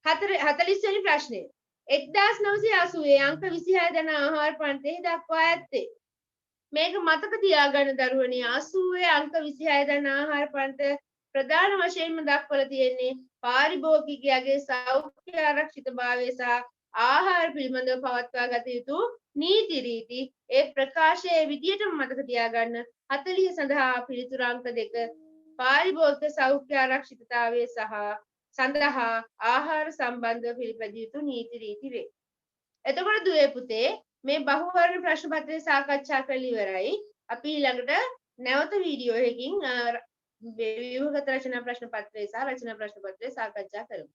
40 වෙනි ප්‍රශ්නය. 1980 අංක 26 දන ආහාර පන්තියේ දක්වා ඇත්තේ. මේක මතක තියාගන්න දරුවනේ 80 අංක 26 දන ආහාර පන්ත ප්‍රධාන වශයෙන්ම දක්වලා තියෙන්නේ පාරිභෝගිකයාගේ සෞඛ්‍ය ආරක්ෂිතභාවය සහ ආහාර පිළිබඳව පවත්වා ගත යුතු නීති රීති. ඒ ප්‍රකාශයේ විදියටම මතක තියාගන්න 40 සඳහා පිළිතුරු අංක 2 පාරිභෝගික සෞඛ්‍ය ආරක්ෂිතතාවය සහ සඳහා ආහාර සම්බන්ධව පිළිපදිය යුතු නීති රීති වේ. එතකොට දුවේ පුතේ මේ බහුවර්ණ ප්‍රශ්න පත්‍රය සාකච්ඡා කරලා ඉවරයි. අපි ඊළඟට නැවත වීඩියෝ එකකින් ව්‍යුහගත රචනා ප්‍රශ්න පත්‍රය සහ රචනා ප්‍රශ්න පත්‍රය සාකච්ඡා කරමු.